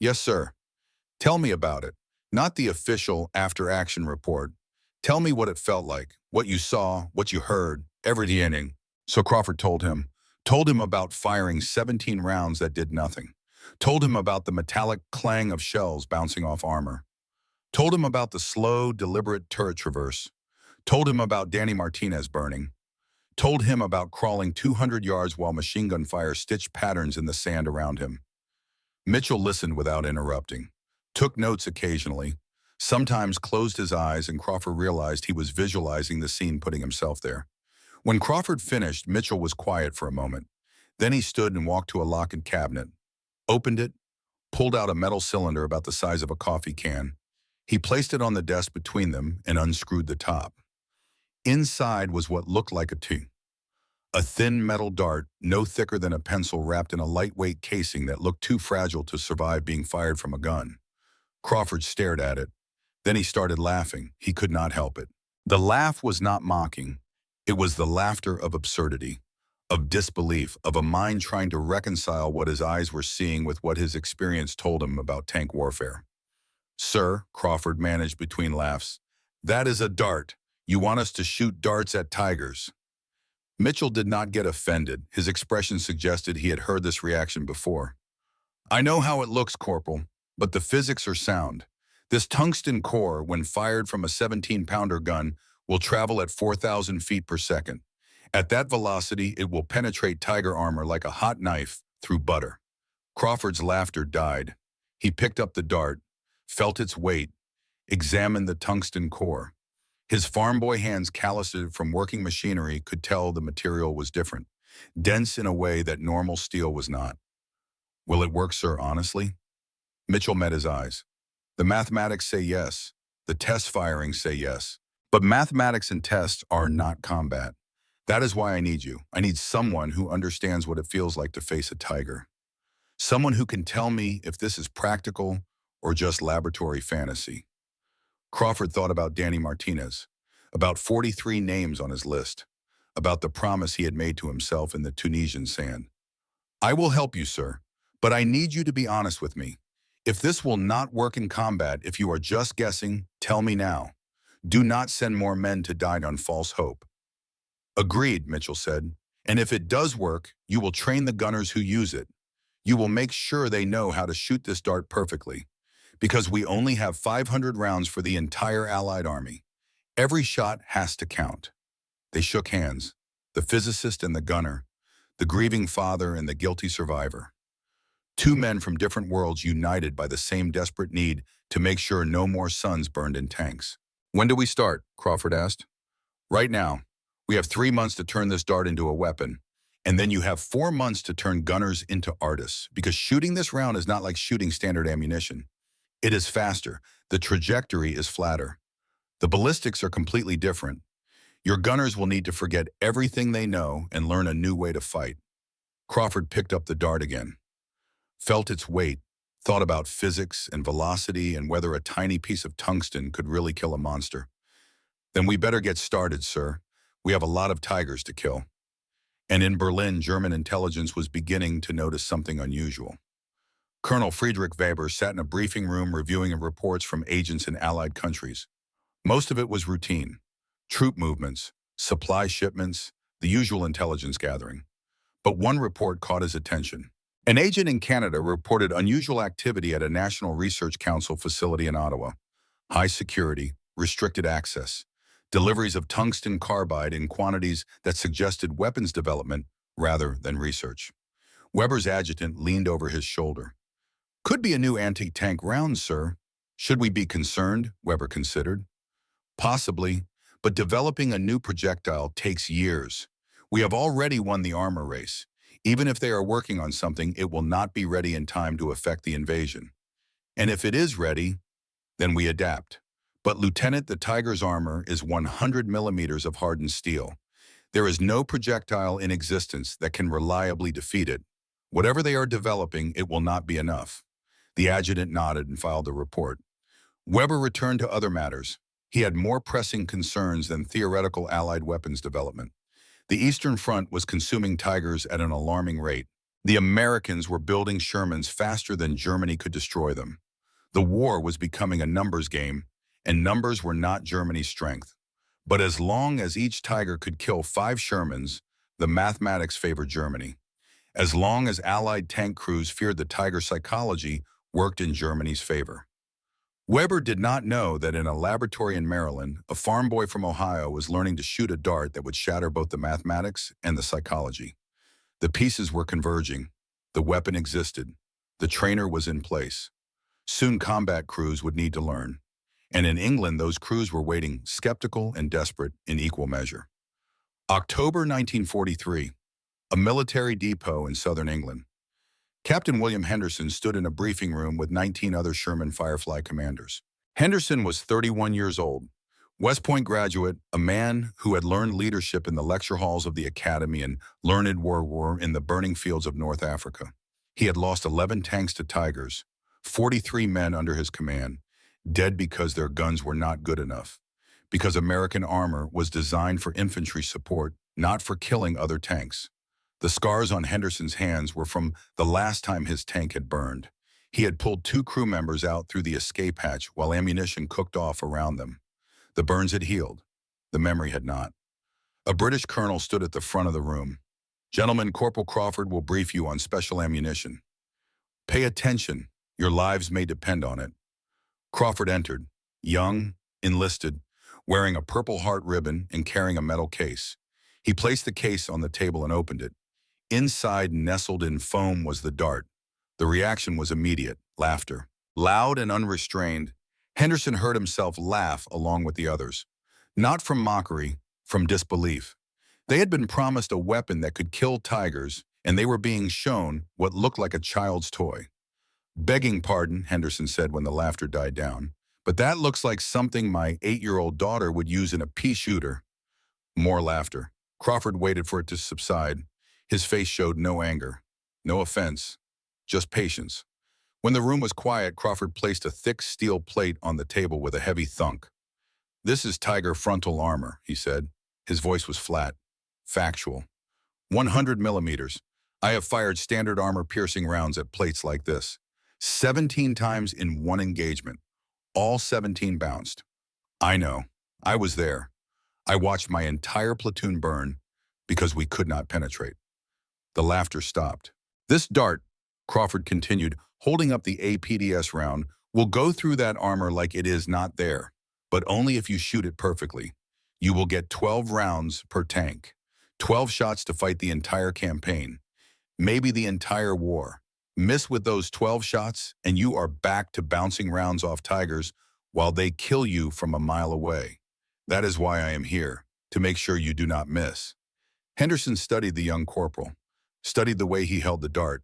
Yes, sir. Tell me about it. Not the official after-action report. Tell me what it felt like, what you saw, what you heard, every inning. So Crawford told him about firing 17 rounds that did nothing. Told him about the metallic clang of shells bouncing off armor. Told him about the slow, deliberate turret traverse. Told him about Danny Martinez burning. Told him about crawling 200 yards while machine gun fire stitched patterns in the sand around him. Mitchell listened without interrupting, took notes occasionally, sometimes closed his eyes, and Crawford realized he was visualizing the scene, putting himself there. When Crawford finished, Mitchell was quiet for a moment. Then he stood and walked to a locked cabinet, opened it, pulled out a metal cylinder about the size of a coffee can. He placed it on the desk between them and unscrewed the top. Inside was what looked like a thin metal dart, no thicker than a pencil, wrapped in a lightweight casing that looked too fragile to survive being fired from a gun. Crawford stared at it. Then he started laughing. He could not help it. The laugh was not mocking. It was the laughter of absurdity, of disbelief, of a mind trying to reconcile what his eyes were seeing with what his experience told him about tank warfare. "Sir," Crawford managed between laughs, "that is a dart. You want us to shoot darts at tigers." Mitchell did not get offended. His expression suggested he had heard this reaction before. "I know how it looks, Corporal, but the physics are sound. This tungsten core, when fired from a 17-pounder gun, will travel at 4,000 feet per second. At that velocity, it will penetrate tiger armor like a hot knife through butter." Crawford's laughter died. He picked up the dart, felt its weight, examined the tungsten core. His farm boy hands, calloused from working machinery, could tell the material was different, dense in a way that normal steel was not. "Will it work, sir, honestly?" Mitchell met his eyes. "The mathematics say yes. The test firings say yes. But mathematics and tests are not combat. That is why I need you. I need someone who understands what it feels like to face a tiger. Someone who can tell me if this is practical or just laboratory fantasy." Crawford thought about Danny Martinez, about 43 names on his list, about the promise he had made to himself in the Tunisian sand. "I will help you, sir, but I need you to be honest with me. If this will not work in combat, if you are just guessing, tell me now. Do not send more men to die on false hope." "Agreed," Mitchell said. "And if it does work, you will train the gunners who use it. You will make sure they know how to shoot this dart perfectly, because we only have 500 rounds for the entire Allied army. Every shot has to count." They shook hands, the physicist and the gunner, the grieving father and the guilty survivor. Two men from different worlds united by the same desperate need to make sure no more sons burned in tanks. "When do we start?" Crawford asked. "Right now. We have 3 months to turn this dart into a weapon. And then you have 4 months to turn gunners into artists, because shooting this round is not like shooting standard ammunition. It is faster. The trajectory is flatter. The ballistics are completely different. Your gunners will need to forget everything they know and learn a new way to fight." Crawford picked up the dart again, felt its weight, thought about physics and velocity and whether a tiny piece of tungsten could really kill a monster. "Then we better get started, sir. We have a lot of tigers to kill." And in Berlin, German intelligence was beginning to notice something unusual. Colonel Friedrich Weber sat in a briefing room reviewing reports from agents in Allied countries. Most of it was routine: troop movements, supply shipments, the usual intelligence gathering. But one report caught his attention. An agent in Canada reported unusual activity at a National Research Council facility in Ottawa. High security, restricted access, deliveries of tungsten carbide in quantities that suggested weapons development rather than research. Weber's adjutant leaned over his shoulder. "Could be a new anti-tank round, sir. Should we be concerned?" Weber considered. "Possibly, but developing a new projectile takes years. We have already won the armor race. Even if they are working on something, it will not be ready in time to effect the invasion. And if it is ready, then we adapt. But Lieutenant, the Tiger's armor is 100 millimeters of hardened steel. There is no projectile in existence that can reliably defeat it. Whatever they are developing, it will not be enough." The adjutant nodded and filed a report. Weber returned to other matters. He had more pressing concerns than theoretical Allied weapons development. The Eastern Front was consuming Tigers at an alarming rate. The Americans were building Shermans faster than Germany could destroy them. The war was becoming a numbers game, and numbers were not Germany's strength. But as long as each Tiger could kill 5 Shermans, the mathematics favored Germany. As long as Allied tank crews feared the Tiger, psychology worked in Germany's favor. Weber did not know that in a laboratory in Maryland, a farm boy from Ohio was learning to shoot a dart that would shatter both the mathematics and the psychology. The pieces were converging. The weapon existed. The trainer was in place. Soon combat crews would need to learn. And in England, those crews were waiting, skeptical and desperate in equal measure. October 1943, a military depot in southern England. Captain William Henderson stood in a briefing room with 19 other Sherman Firefly commanders. Henderson was 31 years old, West Point graduate, a man who had learned leadership in the lecture halls of the academy and learned war in the burning fields of North Africa. He had lost 11 tanks to Tigers, 43 men under his command, dead because their guns were not good enough. because American armor was designed for infantry support, not for killing other tanks. The scars on Henderson's hands were from the last time his tank had burned. He had pulled 2 crew members out through the escape hatch while ammunition cooked off around them. The burns had healed. The memory had not. A British colonel stood at the front of the room. "Gentlemen, Corporal Crawford will brief you on special ammunition. Pay attention. Your lives may depend on it." Crawford entered, young, enlisted, wearing a Purple Heart ribbon and carrying a metal case. He placed the case on the table and opened it. Inside, nestled in foam, was the dart. The reaction was immediate: laughter. Loud and unrestrained, Henderson heard himself laugh along with the others. Not from mockery, from disbelief. They had been promised a weapon that could kill tigers, and they were being shown what looked like a child's toy. "Begging pardon," Henderson said when the laughter died down, "but that looks like something my 8-year-old daughter would use in a pea shooter." More laughter. Crawford waited for it to subside. His face showed no anger, no offense, just patience. When the room was quiet, Crawford placed a thick steel plate on the table with a heavy thunk. "This is Tiger frontal armor," he said. His voice was flat, factual. 100 millimeters. I have fired standard armor-piercing rounds at plates like this. 17 times in one engagement. All 17 bounced. I know. I was there. I watched my entire platoon burn because we could not penetrate. The laughter stopped. "This dart," Crawford continued, holding up the APDS round, "will go through that armor like it is not there, but only if you shoot it perfectly. You will get 12 rounds per tank. 12 shots to fight the entire campaign. Maybe the entire war. Miss with those 12 shots, and you are back to bouncing rounds off tigers while they kill you from a mile away. That is why I am here, to make sure you do not miss." Henderson studied the young corporal, studied the way he held the dart,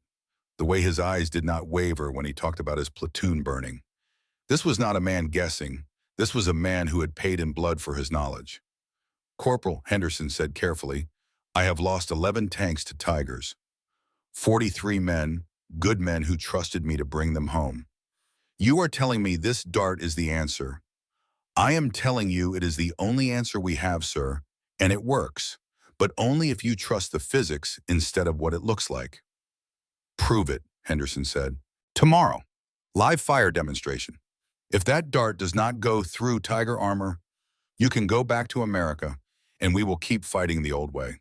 the way his eyes did not waver when he talked about his platoon burning. This was not a man guessing. This was a man who had paid in blood for his knowledge. "Corporal," Henderson said carefully, "I have lost 11 tanks to tigers. 43 men, good men who trusted me to bring them home. You are telling me this dart is the answer. I am telling you it is the only answer we have, sir, and it works, but only if you trust the physics instead of what it looks like." "Prove it," Henderson said. "Tomorrow. Live fire demonstration. If that dart does not go through tiger armor, you can go back to America, and we will keep fighting the old way."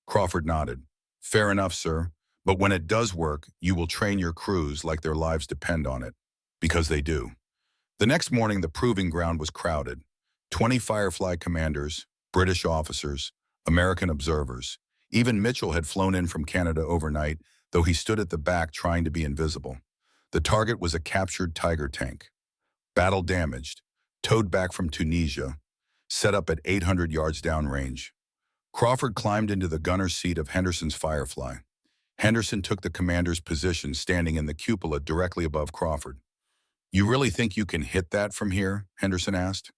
Crawford nodded. "Fair enough, sir. But when it does work, you will train your crews like their lives depend on it. Because they do." The next morning, the proving ground was crowded. 20 Firefly commanders, British officers, American observers. Even Mitchell had flown in from Canada overnight, though he stood at the back trying to be invisible. The target was a captured Tiger tank. Battle damaged, towed back from Tunisia, set up at 800 yards downrange. Crawford climbed into the gunner's seat of Henderson's Firefly. Henderson took the commander's position, standing in the cupola directly above Crawford. "You really think you can hit that from here?" Henderson asked.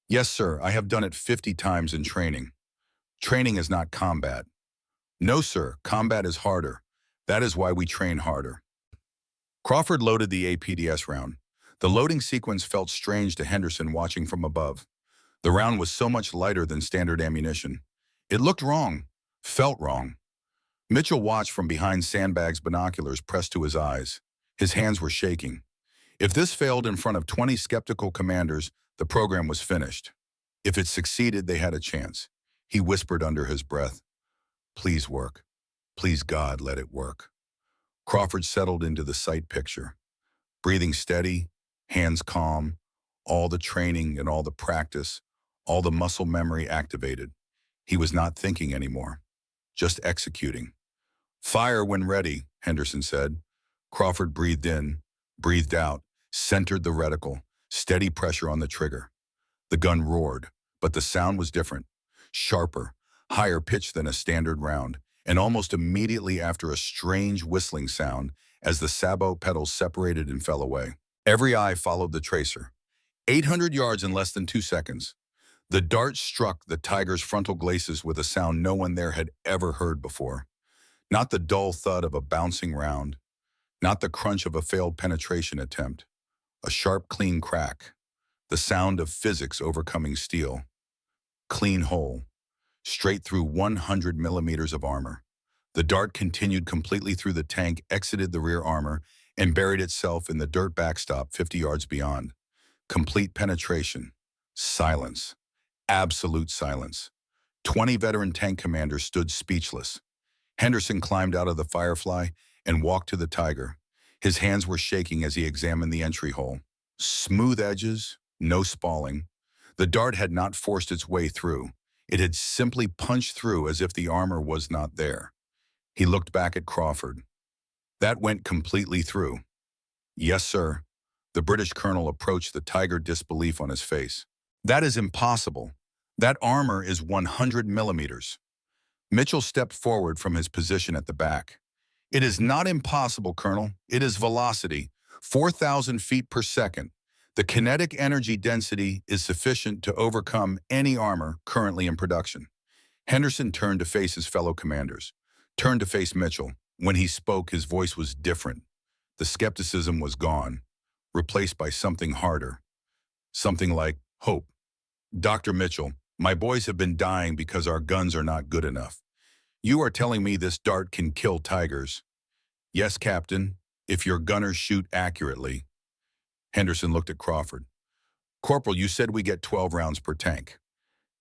"Yes, sir. I have done it 50 times in training." "Training is not combat." "No, sir. Combat is harder. That is why we train harder." Crawford loaded the APDS round. The loading sequence felt strange to Henderson watching from above. The round was so much lighter than standard ammunition. It looked wrong, felt wrong. Mitchell watched from behind sandbags, binoculars pressed to his eyes. His hands were shaking. If this failed in front of 20 skeptical commanders, the program was finished. If it succeeded, they had a chance. He whispered under his breath, "Please work. Please God, let it work." Crawford settled into the sight picture. Breathing steady, hands calm, all the training and all the practice, all the muscle memory activated. He was not thinking anymore, just executing. "Fire when ready," Henderson said. Crawford breathed in, breathed out, centered the reticle, steady pressure on the trigger. The gun roared, but the sound was different, sharper, higher pitched than a standard round, and almost immediately after a strange whistling sound as the sabot pedals separated and fell away. Every eye followed the tracer. 800 yards in less than 2 seconds. The dart struck the tiger's frontal glacis with a sound no one there had ever heard before. Not the dull thud of a bouncing round, not the crunch of a failed penetration attempt. A sharp, clean crack. the sound of physics overcoming steel. Clean hole, straight through 100 millimeters of armor. The dart continued completely through the tank, exited the rear armor, and buried itself in the dirt backstop 50 yards beyond. Complete penetration. Silence. Absolute silence. 20 veteran tank commanders stood speechless. Henderson climbed out of the Firefly and walked to the Tiger. His hands were shaking as he examined the entry hole. Smooth edges, no spalling. The dart had not forced its way through. It had simply punched through as if the armor was not there. He looked back at Crawford. That went completely through. Yes, sir. The British colonel approached the Tiger, disbelief on his face. That is impossible. That armor is 100 millimeters. Mitchell stepped forward from his position at the back. It is not impossible, Colonel. It is velocity, 4,000 feet per second. The kinetic energy density is sufficient to overcome any armor currently in production. Henderson turned to face his fellow commanders, turned to face Mitchell. When he spoke, his voice was different. The skepticism was gone, replaced by something harder. Something like hope. Dr. Mitchell, my boys have been dying because our guns are not good enough. You are telling me this dart can kill tigers? Yes, Captain, if your gunners shoot accurately. Henderson looked at Crawford. Corporal, you said we get 12 rounds per tank.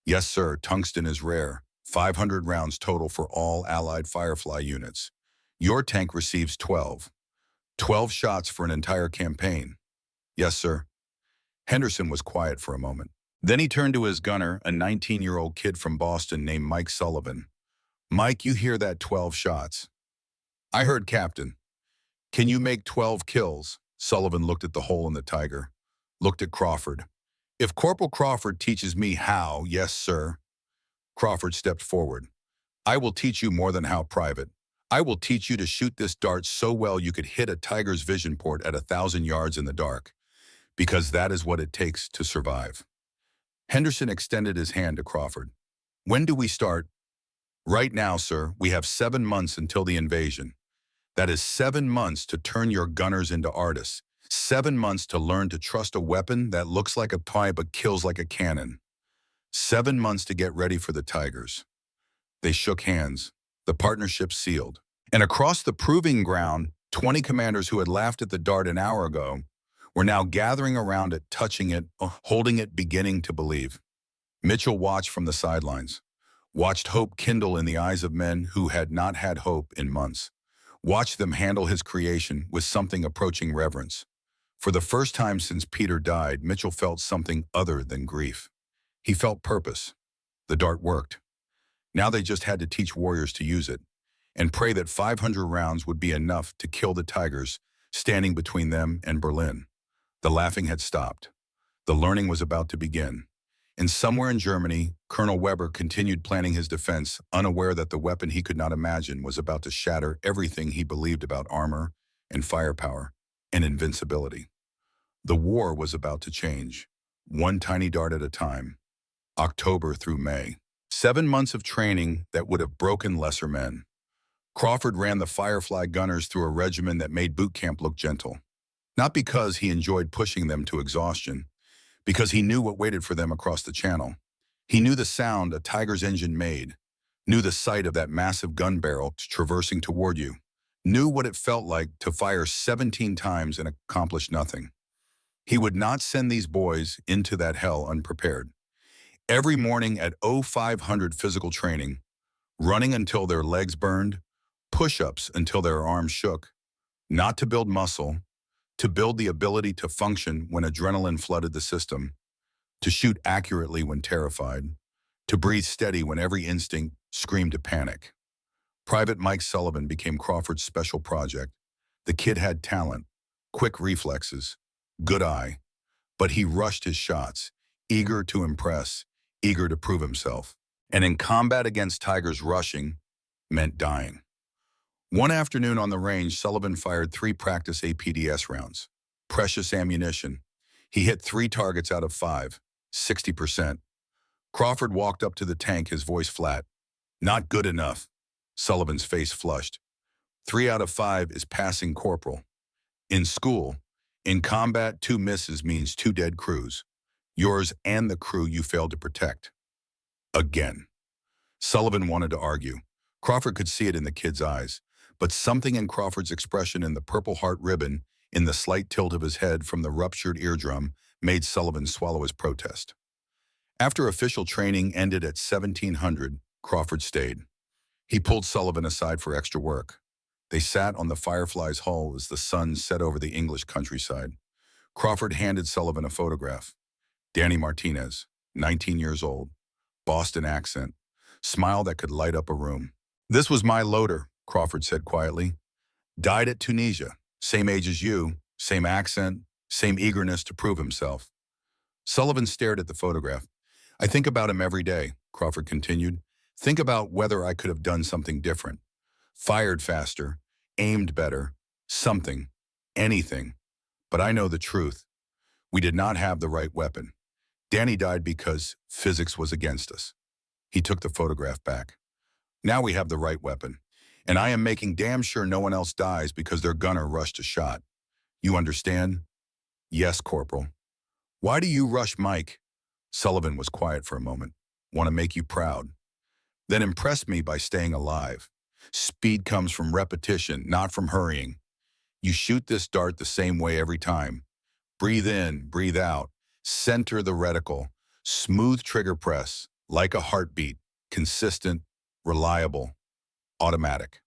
Yes, sir, tungsten is rare. 500 rounds total for all Allied Firefly units. Your tank receives 12. 12 shots for an entire campaign. Yes, sir. Henderson was quiet for a moment. Then he turned to his gunner, a 19-year-old kid from Boston named Mike Sullivan. Mike, you hear that 12 shots? I heard, Captain. Can you make 12 kills? Sullivan looked at the hole in the Tiger, looked at Crawford. If Corporal Crawford teaches me how, yes, sir. Crawford stepped forward. I will teach you more than how, Private. I will teach you to shoot this dart so well you could hit a tiger's vision port at 1,000 yards in the dark, because that is what it takes to survive. Henderson extended his hand to Crawford. When do we start? Right now, sir. We have 7 months until the invasion. That is 7 months to turn your gunners into artists. 7 months to learn to trust a weapon that looks like a toy but kills like a cannon. 7 months to get ready for the Tigers. They shook hands. The partnership sealed. And across the proving ground, 20 commanders who had laughed at the dart an hour ago were now gathering around it, touching it, holding it, beginning to believe. Mitchell watched from the sidelines, watched hope kindle in the eyes of men who had not had hope in months, watched them handle his creation with something approaching reverence. For the first time since Peter died, Mitchell felt something other than grief. He felt purpose. The dart worked. Now they just had to teach warriors to use it and pray that 500 rounds would be enough to kill the Tigers standing between them and Berlin. The laughing had stopped. The learning was about to begin. And somewhere in Germany, Colonel Weber continued planning his defense, unaware that the weapon he could not imagine was about to shatter everything he believed about armor and firepower and invincibility. The war was about to change, one tiny dart at a time, October through May. 7 months of training that would have broken lesser men. Crawford ran the Firefly gunners through a regimen that made boot camp look gentle. Not because he enjoyed pushing them to exhaustion, because he knew what waited for them across the channel. He knew the sound a Tiger's engine made, knew the sight of that massive gun barrel traversing toward you, knew what it felt like to fire 17 times and accomplish nothing. He would not send these boys into that hell unprepared. Every morning at 0500 physical training, running until their legs burned, push-ups until their arms shook, not to build muscle, to build the ability to function when adrenaline flooded the system, to shoot accurately when terrified, to breathe steady when every instinct screamed to panic. Private Mike Sullivan became Crawford's special project. The kid had talent, quick reflexes, good eye, but he rushed his shots, eager to impress, eager to prove himself. And in combat against Tigers, rushing meant dying. One afternoon on the range, Sullivan fired 3 practice APDS rounds. Precious ammunition. He hit 3 targets out of 5, 60%. Crawford walked up to the tank, his voice flat. Not good enough. Sullivan's face flushed. 3 out of 5 is passing corporal. In school, in combat, 2 misses means 2 dead crews. Yours and the crew you failed to protect. Again. Sullivan wanted to argue. Crawford could see it in the kid's eyes, but something in Crawford's expression, in the Purple Heart ribbon, in the slight tilt of his head from the ruptured eardrum, made Sullivan swallow his protest. After official training ended at 1700, Crawford stayed. He pulled Sullivan aside for extra work. They sat on the Firefly's hull as the sun set over the English countryside. Crawford handed Sullivan a photograph. Danny Martinez, 19 years old, Boston accent, smile that could light up a room. "This was my loader," Crawford said quietly. "Died at Tunisia, same age as you, same accent, same eagerness to prove himself." Sullivan stared at the photograph. "I think about him every day," Crawford continued. "Think about whether I could have done something different. Fired faster, aimed better, something, anything. But I know the truth. We did not have the right weapon. Danny died because physics was against us." He took the photograph back. "Now we have the right weapon, and I am making damn sure no one else dies because their gunner rushed a shot. You understand?" "Yes, Corporal." "Why do you rush Mike?" Sullivan was quiet for a moment. "Want to make you proud." "Then impress me by staying alive. Speed comes from repetition, not from hurrying. You shoot this dart the same way every time. Breathe in, breathe out. Center the reticle. Smooth trigger press, like a heartbeat. Consistent, reliable, automatic."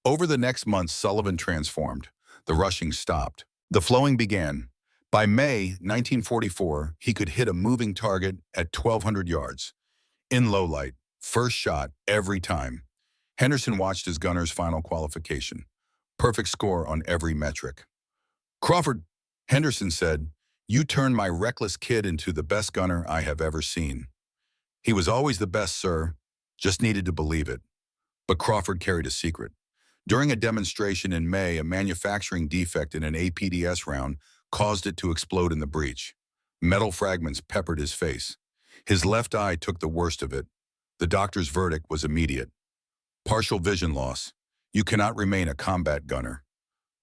Over the next months, Sullivan transformed. The rushing stopped. The flowing began. By May 1944, he could hit a moving target at 1,200 yards. In low light, first shot every time. Henderson watched his gunner's final qualification. Perfect score on every metric. "Crawford," Henderson said, "you turned my reckless kid into the best gunner I have ever seen." "He was always the best, sir. Just needed to believe it." But Crawford carried a secret. During a demonstration in May, a manufacturing defect in an APDS round caused it to explode in the breech. Metal fragments peppered his face. His left eye took the worst of it. The doctor's verdict was immediate. Partial vision loss. You cannot remain a combat gunner.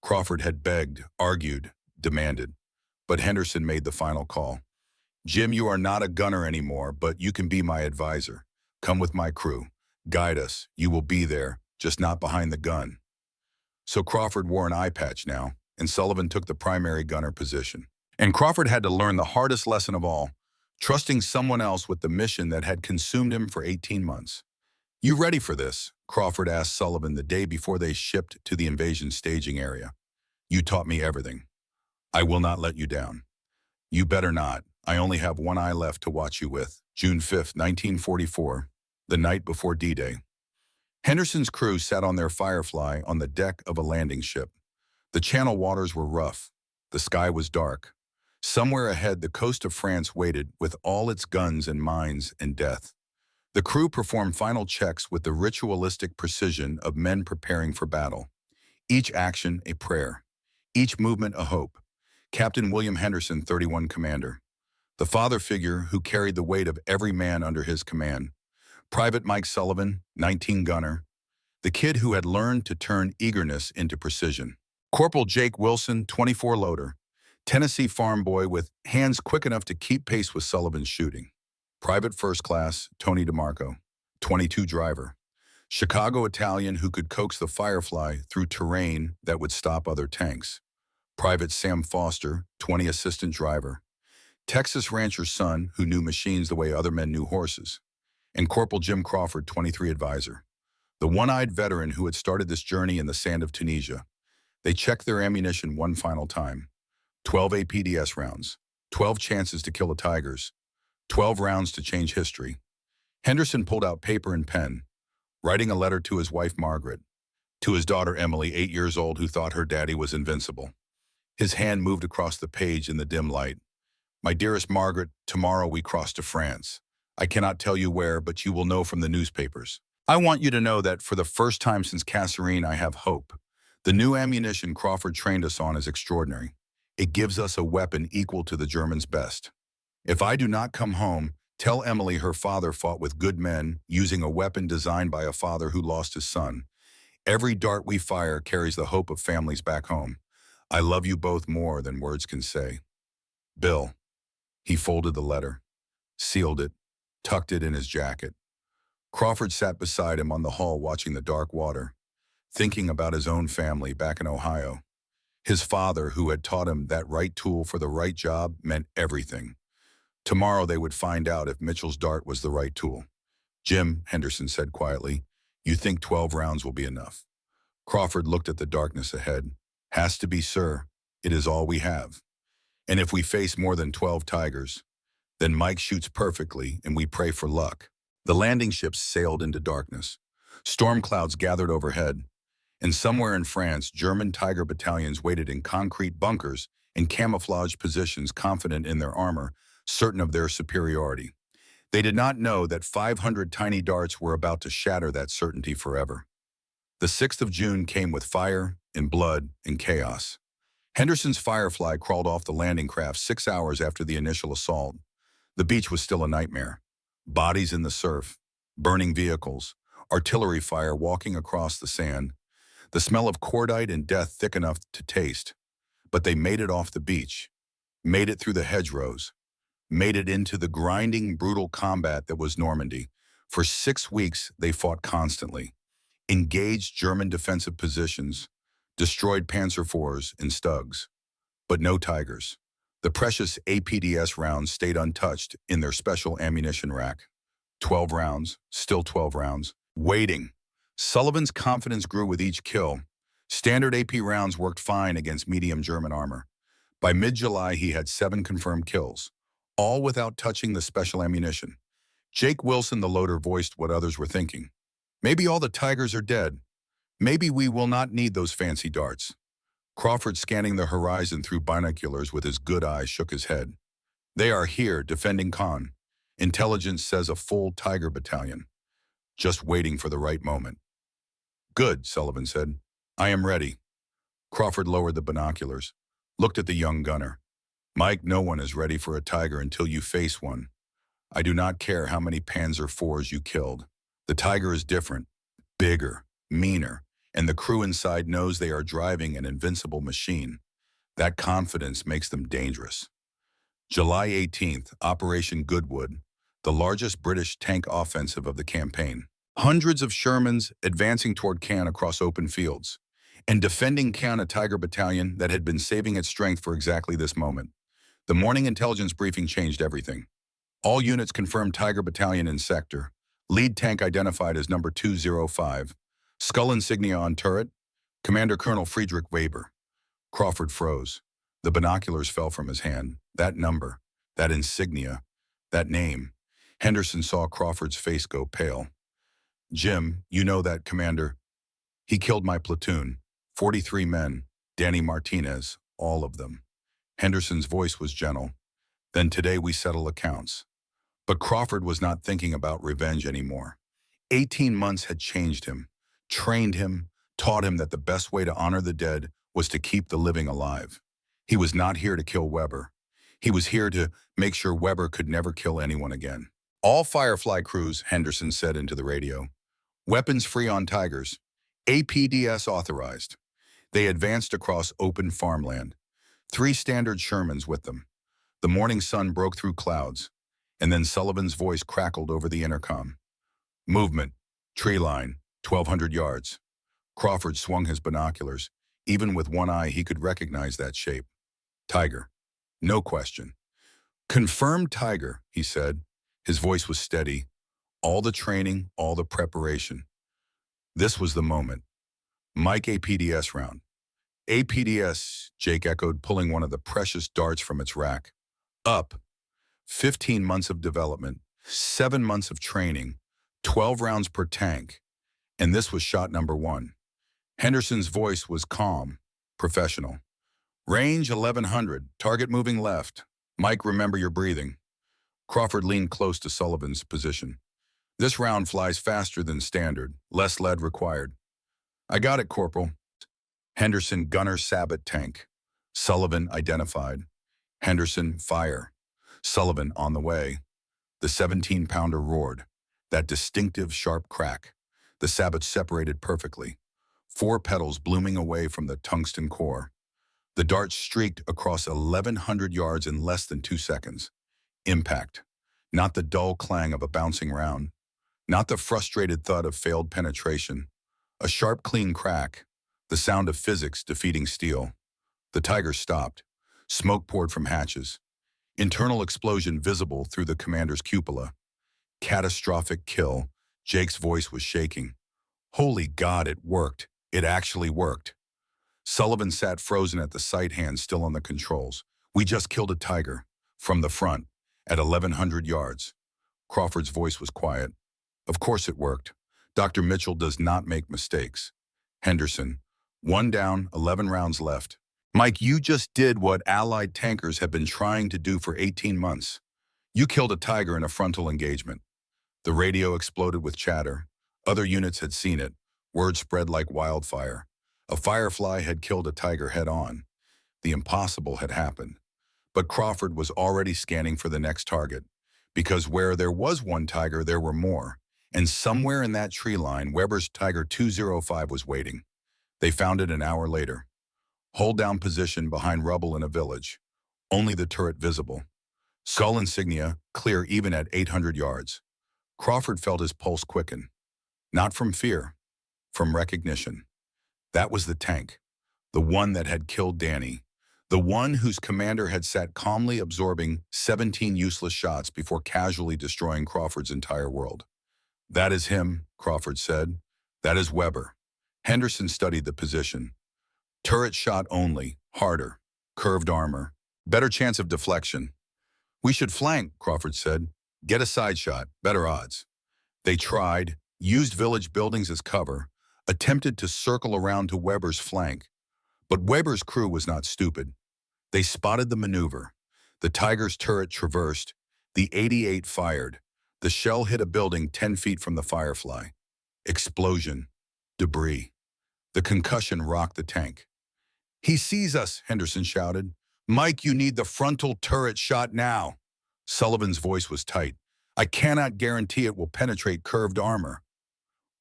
Crawford had begged, argued, demanded. But Henderson made the final call. "Jim, you are not a gunner anymore, but you can be my advisor. Come with my crew. Guide us. You will be there, just not behind the gun." So Crawford wore an eye patch now, and Sullivan took the primary gunner position. And Crawford had to learn the hardest lesson of all, trusting someone else with the mission that had consumed him for 18 months. "You ready for this?" Crawford asked Sullivan the day before they shipped to the invasion staging area. "You taught me everything. I will not let you down." "You better not. I only have one eye left to watch you with." June 5, 1944, the night before D-Day. Henderson's crew sat on their Firefly on the deck of a landing ship. The channel waters were rough. The sky was dark. Somewhere ahead, the coast of France waited with all its guns and mines and death. The crew performed final checks with the ritualistic precision of men preparing for battle. Each action a prayer. Each movement a hope. Captain William Henderson, 31 commander. The father figure who carried the weight of every man under his command. Private Mike Sullivan, 19 gunner. The kid who had learned to turn eagerness into precision. Corporal Jake Wilson, 24 loader. Tennessee farm boy with hands quick enough to keep pace with Sullivan's shooting. Private First Class Tony DeMarco, 22 driver. Chicago Italian who could coax the Firefly through terrain that would stop other tanks. Private Sam Foster, 20 assistant driver. Texas rancher's son who knew machines the way other men knew horses. And Corporal Jim Crawford, 23 advisor. The one-eyed veteran who had started this journey in the sand of Tunisia. They checked their ammunition one final time. 12 APDS rounds. 12 chances to kill the Tigers. 12 rounds to change history. Henderson pulled out paper and pen, writing a letter to his wife Margaret, to his daughter Emily, 8 years old, who thought her daddy was invincible. His hand moved across the page in the dim light. "My dearest Margaret, tomorrow we cross to France. I cannot tell you where, but you will know from the newspapers. I want you to know that for the first time since Kasserine, I have hope. The new ammunition Crawford trained us on is extraordinary. It gives us a weapon equal to the Germans' best. If I do not come home, tell Emily her father fought with good men using a weapon designed by a father who lost his son. Every dart we fire carries the hope of families back home. I love you both more than words can say. Bill." He folded the letter, sealed it, tucked it in his jacket. Crawford sat beside him on the hull watching the dark water, thinking about his own family back in Ohio. His father, who had taught him that right tool for the right job, meant everything. Tomorrow they would find out if Mitchell's dart was the right tool. "Jim," Henderson said quietly, "you think 12 rounds will be enough?" Crawford looked at the darkness ahead. "Has to be, sir. It is all we have. And if we face more than 12 tigers, then Mike shoots perfectly and we pray for luck." The landing ships sailed into darkness. Storm clouds gathered overhead, and somewhere in France, German Tiger battalions waited in concrete bunkers and camouflaged positions, confident in their armor, certain of their superiority. They did not know that 500 tiny darts were about to shatter that certainty forever. The 6th of June came with fire and blood and chaos. Henderson's Firefly crawled off the landing craft 6 hours after the initial assault. The beach was still a nightmare. Bodies in the surf, burning vehicles, artillery fire walking across the sand, the smell of cordite and death thick enough to taste. But they made it off the beach, made it through the hedgerows, made it into the grinding, brutal combat that was Normandy. For 6 weeks, they fought constantly, engaged German defensive positions, destroyed Panzer IVs and Stugs, but no Tigers. The precious APDS rounds stayed untouched in their special ammunition rack. 12 rounds, still 12 rounds, waiting. Sullivan's confidence grew with each kill. Standard AP rounds worked fine against medium German armor. By mid-July, he had 7 confirmed kills, all without touching the special ammunition. Jake Wilson, the loader, voiced what others were thinking. "Maybe all the Tigers are dead. Maybe we will not need those fancy darts." Crawford, scanning the horizon through binoculars with his good eye, shook his head. "They are here, defending Caen. Intelligence says a full Tiger battalion. Just waiting for the right moment." "Good," Sullivan said. "I am ready." Crawford lowered the binoculars, looked at the young gunner. "Mike, no one is ready for a Tiger until you face one. I do not care how many Panzer IVs you killed. The Tiger is different, bigger, meaner, and the crew inside knows they are driving an invincible machine. That confidence makes them dangerous." July 18th, Operation Goodwood, the largest British tank offensive of the campaign. Hundreds of Shermans advancing toward Caen across open fields, and defending Caen, a Tiger battalion that had been saving its strength for exactly this moment. The morning intelligence briefing changed everything. All units confirmed Tiger battalion in sector. Lead tank identified as number 205. Skull insignia on turret, Commander Colonel Friedrich Weber. Crawford froze. The binoculars fell from his hand. That number, that insignia, that name. Henderson saw Crawford's face go pale. "Jim, you know that, Commander. He killed my platoon. 43 men, Danny Martinez, all of them." Henderson's voice was gentle. "Then today we settle accounts." But Crawford was not thinking about revenge anymore. 18 months had changed him, trained him, taught him that the best way to honor the dead was to keep the living alive. He was not here to kill Weber. He was here to make sure Weber could never kill anyone again. "All Firefly crews," Henderson said into the radio. "Weapons free on Tigers. APDS authorized." They advanced across open farmland. 3 standard Shermans with them. The morning sun broke through clouds, and then Sullivan's voice crackled over the intercom. "Movement. Tree line. 1,200 yards." Crawford swung his binoculars. Even with one eye, he could recognize that shape. Tiger. No question. "Confirmed Tiger," he said. His voice was steady. All the training, all the preparation. This was the moment. "Mike, APDS round." "APDS," Jake echoed, pulling one of the precious darts from its rack. "Up." 15 months of development, 7 months of training, 12 rounds per tank. And this was shot number 1. Henderson's voice was calm, professional. "Range 1100, target moving left. Mike, remember your breathing." Crawford leaned close to Sullivan's position. "This round flies faster than standard, less lead required." "I got it, Corporal." Henderson, gunner, Sabot tank. Sullivan identified. Henderson, fire. Sullivan on the way. The 17-pounder roared. That distinctive sharp crack. The Sabot separated perfectly. 4 petals blooming away from the tungsten core. The dart streaked across 1,100 yards in less than 2 seconds. Impact. Not the dull clang of a bouncing round. Not the frustrated thud of failed penetration. A sharp, clean crack. The sound of physics defeating steel. The Tiger stopped. Smoke poured from hatches. Internal explosion visible through the commander's cupola. Catastrophic kill. Jake's voice was shaking. Holy God, it worked. It actually worked. Sullivan sat frozen at the sight, hand still on the controls. We just killed a Tiger. From the front. At 1,100 yards. Crawford's voice was quiet. Of course it worked. Dr. Mitchell does not make mistakes. Henderson. 1 down, 11 rounds left. Mike, you just did what Allied tankers have been trying to do for 18 months. You killed a Tiger in a frontal engagement. The radio exploded with chatter. Other units had seen it. Word spread like wildfire. A Firefly had killed a Tiger head-on. The impossible had happened. But Crawford was already scanning for the next target. Because where there was one Tiger, there were more. And somewhere in that tree line, Weber's Tiger 205 was waiting. They found it an hour later. Hold down position behind rubble in a village. Only the turret visible. Skull insignia, clear even at 800 yards. Crawford felt his pulse quicken. Not from fear, from recognition. That was the tank. The one that had killed Danny. The one whose commander had sat calmly absorbing 17 useless shots before casually destroying Crawford's entire world. That is him, Crawford said. That is Weber. Henderson studied the position. Turret shot only, harder, curved armor, better chance of deflection. We should flank, Crawford said. Get a side shot, better odds. They tried, used village buildings as cover, attempted to circle around to Weber's flank. But Weber's crew was not stupid. They spotted the maneuver. The Tiger's turret traversed. The 88 fired. The shell hit a building 10 feet from the Firefly. Explosion. Debris. The concussion rocked the tank. He sees us, Henderson shouted. Mike, you need the frontal turret shot now. Sullivan's voice was tight. I cannot guarantee it will penetrate curved armor.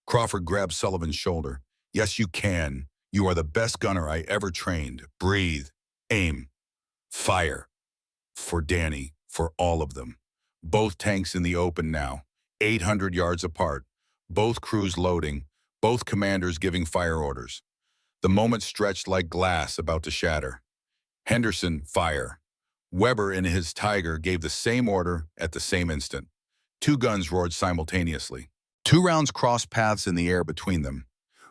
Crawford grabbed Sullivan's shoulder. Yes, you can. You are the best gunner I ever trained. Breathe. Aim. Fire. For Danny. For all of them. Both tanks in the open now. 800 yards apart. Both crews loading. Both commanders giving fire orders. The moment stretched like glass about to shatter. Henderson, fire. Weber in his Tiger gave the same order at the same instant. 2 guns roared simultaneously. 2 rounds crossed paths in the air between them.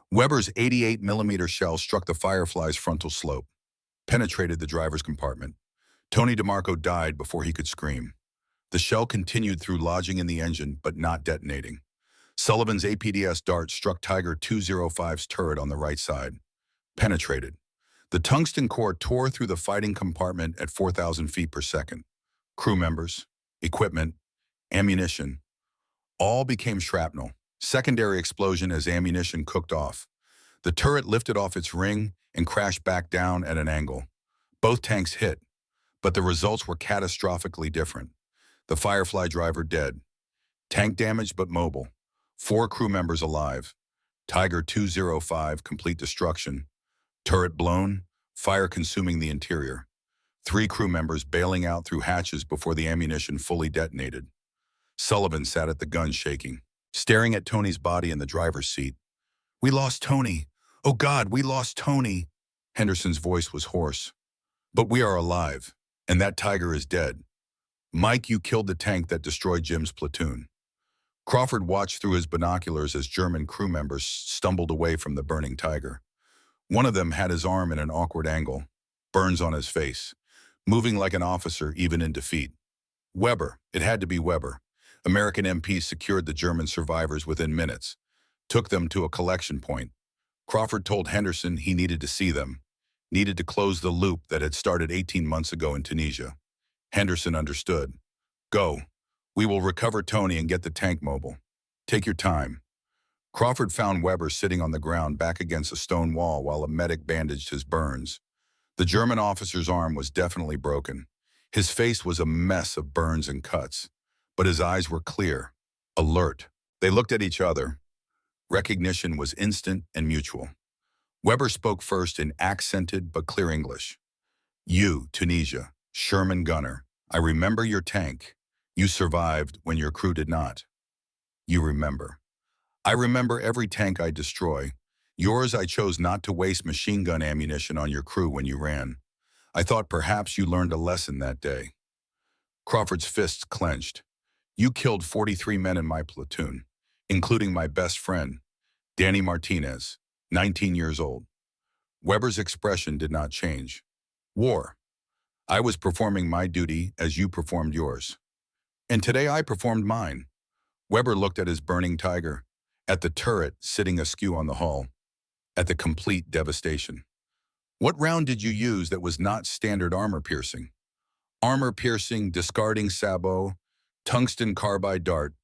Weber's 88mm shell struck the Firefly's frontal slope, penetrated the driver's compartment. Tony DeMarco died before he could scream. The shell continued through lodging in the engine, but not detonating. Sullivan's APDS dart struck Tiger 205's turret on the right side. Penetrated. The tungsten core tore through the fighting compartment at 4,000 feet per second. Crew members, equipment, ammunition, all became shrapnel. Secondary explosion as ammunition cooked off. The turret lifted off its ring and crashed back down at an angle. Both tanks hit, but the results were catastrophically different. The Firefly driver dead. Tank damaged but mobile. 4 crew members alive. Tiger 205 complete destruction. Turret blown, fire consuming the interior. 3 crew members bailing out through hatches before the ammunition fully detonated. Sullivan sat at the gun shaking, staring at Tony's body in the driver's seat. We lost Tony. Oh God, we lost Tony. Henderson's voice was hoarse. But we are alive, and that Tiger is dead. Mike, you killed the tank that destroyed Jim's platoon. Crawford watched through his binoculars as German crew members stumbled away from the burning Tiger. One of them had his arm in an awkward angle, burns on his face, moving like an officer even in defeat. Weber, it had to be Weber. American MPs secured the German survivors within minutes, took them to a collection point. Crawford told Henderson he needed to see them, needed to close the loop that had started 18 months ago in Tunisia. Henderson understood. Go. We will recover Tony and get the tank mobile. Take your time. Crawford found Weber sitting on the ground back against a stone wall while a medic bandaged his burns. The German officer's arm was definitely broken. His face was a mess of burns and cuts, but his eyes were clear, alert. They looked at each other. Recognition was instant and mutual. Weber spoke first in accented but clear English. You, Tunisia, Sherman gunner, I remember your tank. You survived when your crew did not. You remember. I remember every tank I destroy. Yours, I chose not to waste machine gun ammunition on your crew when you ran. I thought perhaps you learned a lesson that day. Crawford's fists clenched. You killed 43 men in my platoon, including my best friend, Danny Martinez, 19 years old. Weber's expression did not change. War. I was performing my duty as you performed yours. And today I performed mine. Weber looked at his burning Tiger, at the turret sitting askew on the hull, at the complete devastation. What round did you use that was not standard armor-piercing? Armor-piercing, discarding sabot, tungsten carbide dart,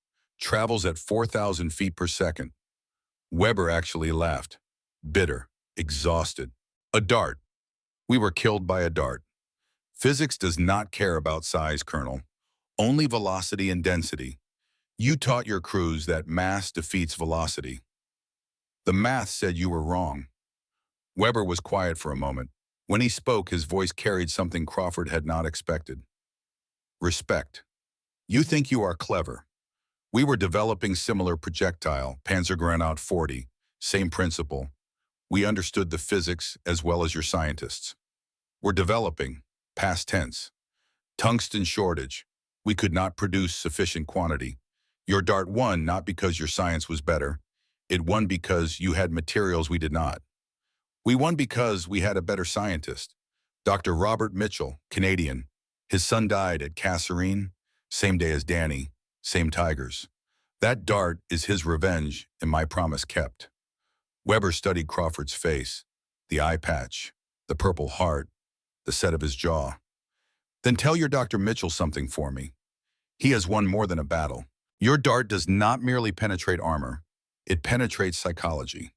travels at 4,000 feet per second. Weber actually laughed, bitter, exhausted. A dart. We were killed by a dart. Physics does not care about size, Colonel. Only velocity and density. You taught your crews that mass defeats velocity. The math said you were wrong. Weber was quiet for a moment. When he spoke, his voice carried something Crawford had not expected. Respect. You think you are clever. We were developing similar projectile, Panzergranat 40, same principle. We understood the physics as well as your scientists. We're developing, past tense. Tungsten shortage. We could not produce sufficient quantity. Your dart won not because your science was better. It won because you had materials we did not. We won because we had a better scientist. Dr. Robert Mitchell, Canadian. His son died at Kasserine, same day as Danny, same Tigers. That dart is his revenge and my promise kept. Weber studied Crawford's face, the eye patch, the purple heart, the set of his jaw. Then tell your Dr. Mitchell something for me. He has won more than a battle. Your dart does not merely penetrate armor, it penetrates psychology.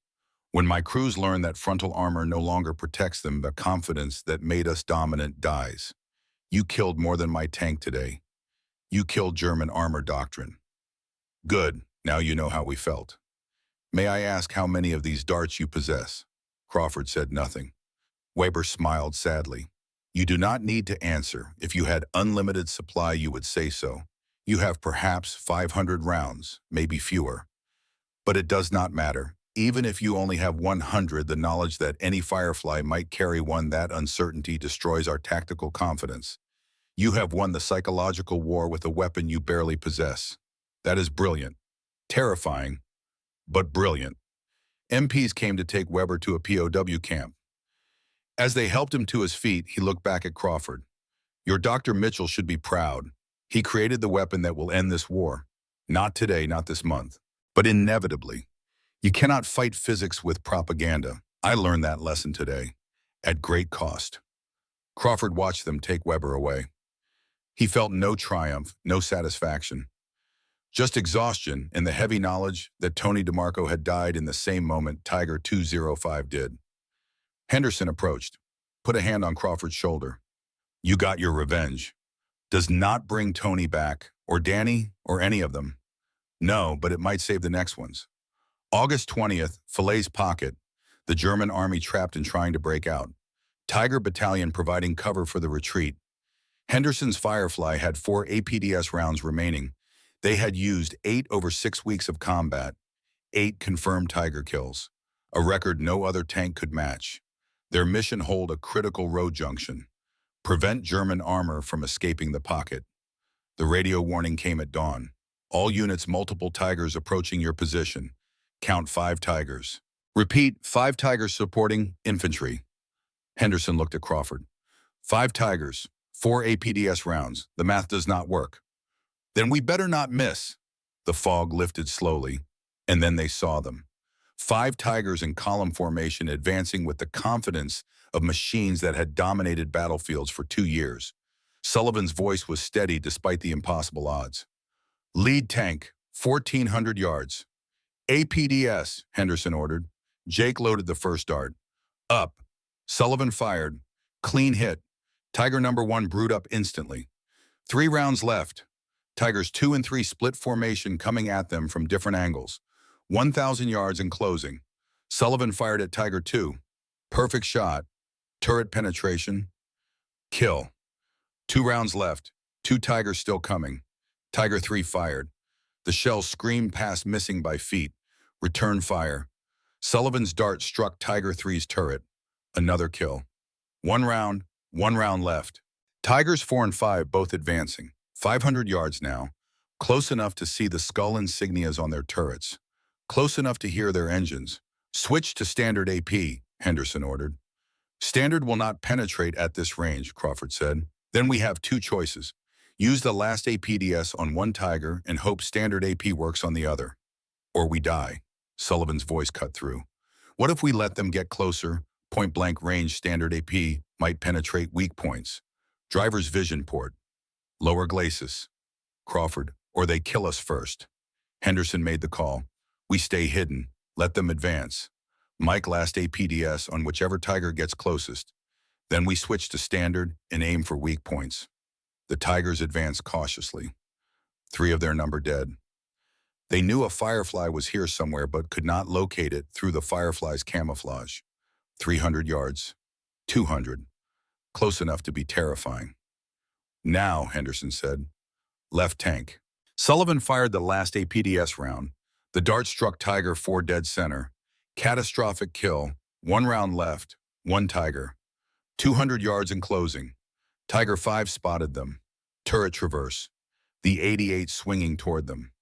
When my crews learn that frontal armor no longer protects them, the confidence that made us dominant dies. You killed more than my tank today. You killed German armor doctrine. Good, now you know how we felt. May I ask how many of these darts you possess? Crawford said nothing. Weber smiled sadly. You do not need to answer. If you had unlimited supply, you would say so. You have perhaps 500 rounds, maybe fewer. But it does not matter. Even if you only have 100, the knowledge that any Firefly might carry one, that uncertainty destroys our tactical confidence. You have won the psychological war with a weapon you barely possess. That is brilliant. Terrifying, but brilliant. MPs came to take Weber to a POW camp. As they helped him to his feet, he looked back at Crawford. Your Dr. Mitchell should be proud. He created the weapon that will end this war. Not today, not this month, but inevitably. You cannot fight physics with propaganda. I learned that lesson today, at great cost. Crawford watched them take Weber away. He felt no triumph, no satisfaction. Just exhaustion and the heavy knowledge that Tony DeMarco had died in the same moment Tiger 205 did. Henderson approached, put a hand on Crawford's shoulder. You got your revenge. Does not bring Tony back, or Danny, or any of them. No, but it might save the next ones. August 20th, Falaise Pocket, the German army trapped and trying to break out. Tiger Battalion providing cover for the retreat. Henderson's Firefly had 4 APDS rounds remaining. They had used 8 over 6 weeks of combat, 8 confirmed Tiger kills, a record no other tank could match. Their mission hold a critical road junction. Prevent German armor from escaping the pocket. The radio warning came at dawn. All units, multiple Tigers approaching your position. Count 5 Tigers. Repeat, 5 Tigers supporting infantry. Henderson looked at Crawford. 5 Tigers, 4 APDS rounds. The math does not work. Then we better not miss. The fog lifted slowly, and then they saw them. 5 Tigers in column formation advancing with the confidence of machines that had dominated battlefields for 2 years. Sullivan's voice was steady despite the impossible odds. Lead tank, 1,400 yards. APDS, Henderson ordered. Jake loaded the first dart. Up. Sullivan fired. Clean hit. Tiger number 1 brewed up instantly. 3 rounds left. Tigers 2 and 3 split formation coming at them from different angles. 1,000 yards and closing. Sullivan fired at Tiger 2. Perfect shot. Turret penetration. Kill. 2 rounds left. 2 Tigers still coming. Tiger 3 fired. The shell screamed past, missing by feet. Return fire. Sullivan's dart struck Tiger 3's turret. Another kill. One round left. Tigers 4 and 5 both advancing. 500 yards now. Close enough to see the skull insignias on their turrets. Close enough to hear their engines. Switch to standard AP, Henderson ordered. Standard will not penetrate at this range, Crawford said. Then we have two choices. Use the last APDS on one Tiger and hope standard AP works on the other. Or we die. Sullivan's voice cut through. What if we let them get closer? Point-blank range standard AP might penetrate weak points. Driver's vision port. Lower glacis. Crawford, or they kill us first. Henderson made the call. We stay hidden. Let them advance. Mike last APDS on whichever Tiger gets closest. Then we switch to standard and aim for weak points. The Tigers advanced cautiously. 3 of their number dead. They knew a Firefly was here somewhere but could not locate it through the Firefly's camouflage. 300 yards. 200. Close enough to be terrifying. Now, Henderson said. Left tank. Sullivan fired the last APDS round. The dart struck Tiger 4 dead center. Catastrophic kill. 1 round left. 1 Tiger. 200 yards in closing. Tiger 5 spotted them. Turret traverse. The 88 swinging toward them.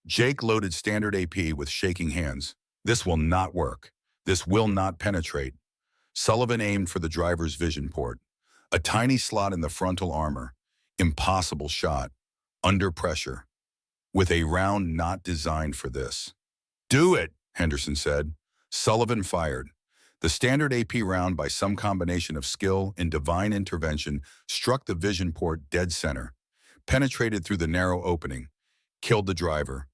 Jake loaded standard AP with shaking hands. This will not work. This will not penetrate. Sullivan aimed for the driver's vision port. A tiny slot in the frontal armor. Impossible shot. Under pressure. With a round not designed for this. Do it, Henderson said. Sullivan fired. The standard AP round, by some combination of skill and divine intervention, struck the vision port dead center. Penetrated through the narrow opening. Killed the driver.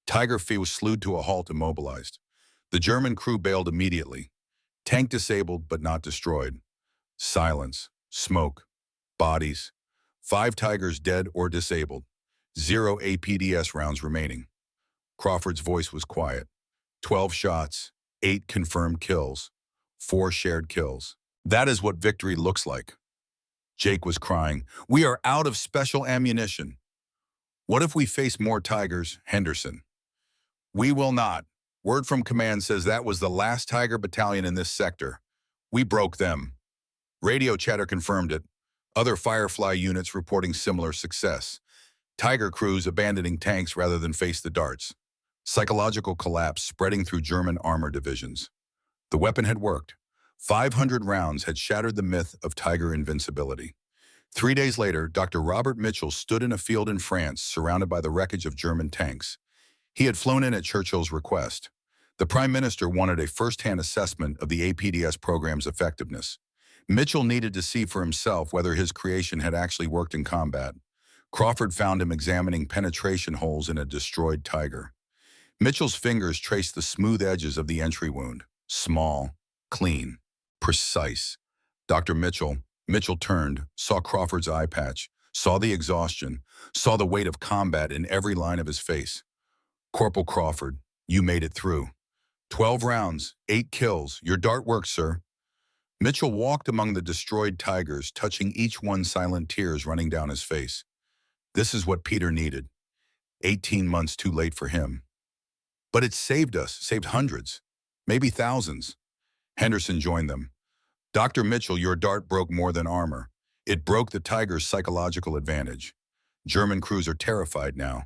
Tiger Phi was slewed to a halt, immobilized. The German crew bailed immediately. Tank disabled but not destroyed. Silence. Smoke. Bodies. 5 Tigers dead or disabled. 0 APDS rounds remaining. Crawford's voice was quiet. 12 shots. 8 confirmed kills. 4 shared kills. That is what victory looks like. Jake was crying. We are out of special ammunition. What if we face more Tigers, Henderson? We will not. Word from command says that was the last Tiger battalion in this sector. We broke them. Radio chatter confirmed it. Other Firefly units reporting similar success. Tiger crews abandoning tanks rather than face the darts. Psychological collapse spreading through German armor divisions. The weapon had worked. 500 rounds had shattered the myth of Tiger invincibility. 3 days later, Dr. Robert Mitchell stood in a field in France surrounded by the wreckage of German tanks. He had flown in at Churchill's request. The Prime Minister wanted a first-hand assessment of the APDS program's effectiveness. Mitchell needed to see for himself whether his creation had actually worked in combat. Crawford found him examining penetration holes in a destroyed Tiger. Mitchell's fingers traced the smooth edges of the entry wound. Small, clean, precise. Dr. Mitchell turned, saw Crawford's eye patch, saw the exhaustion, saw the weight of combat in every line of his face. Corporal Crawford, you made it through. 12 rounds, 8 kills. Your dart worked, sir. Mitchell walked among the destroyed Tigers, touching each one, silent tears running down his face. This is what Peter needed. 18 months too late for him. But it saved us, saved hundreds, maybe thousands. Henderson joined them. Dr. Mitchell, your dart broke more than armor. It broke the Tiger's psychological advantage. German crews are terrified now.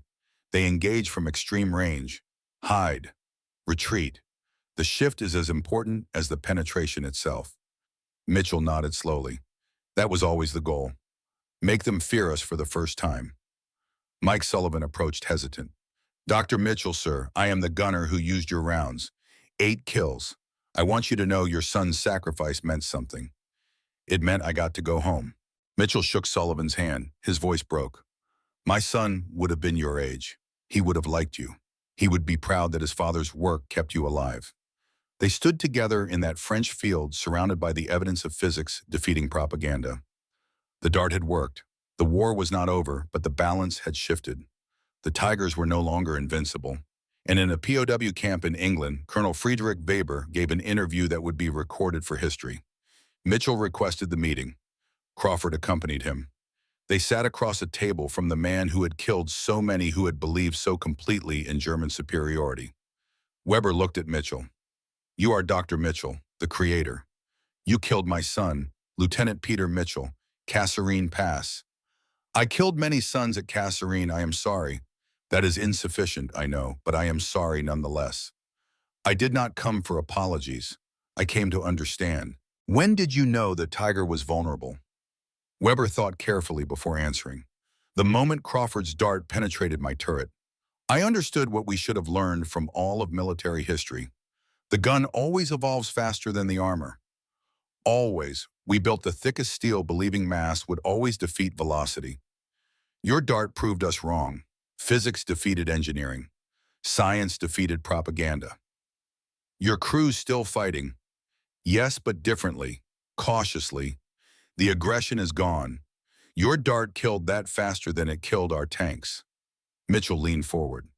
They engage from extreme range. Hide. Retreat. The shift is as important as the penetration itself. Mitchell nodded slowly. That was always the goal. Make them fear us for the first time. Mike Sullivan approached hesitant. Dr. Mitchell, sir, I am the gunner who used your rounds. 8 kills. I want you to know your son's sacrifice meant something. It meant I got to go home. Mitchell shook Sullivan's hand. His voice broke. My son would have been your age. He would have liked you. He would be proud that his father's work kept you alive. They stood together in that French field, surrounded by the evidence of physics defeating propaganda. The dart had worked. The war was not over, but the balance had shifted. The Tigers were no longer invincible. And in a POW camp in England, Colonel Friedrich Weber gave an interview that would be recorded for history. Mitchell requested the meeting. Crawford accompanied him. They sat across a table from the man who had killed so many who had believed so completely in German superiority. Weber looked at Mitchell. "You are Dr. Mitchell, the creator. You killed my son, Lieutenant Peter Mitchell, Kasserine Pass." "I killed many sons at Kasserine, I am sorry. That is insufficient, I know, but I am sorry nonetheless. I did not come for apologies. I came to understand. When did you know that Tiger was vulnerable?" Weber thought carefully before answering. "The moment Crawford's dart penetrated my turret. I understood what we should have learned from all of military history. The gun always evolves faster than the armor. Always. We built the thickest steel believing mass would always defeat velocity. Your dart proved us wrong. Physics defeated engineering. Science defeated propaganda. Your crew's still fighting. Yes, but differently. Cautiously. The aggression is gone. Your dart killed that faster than it killed our tanks." Mitchell leaned forward.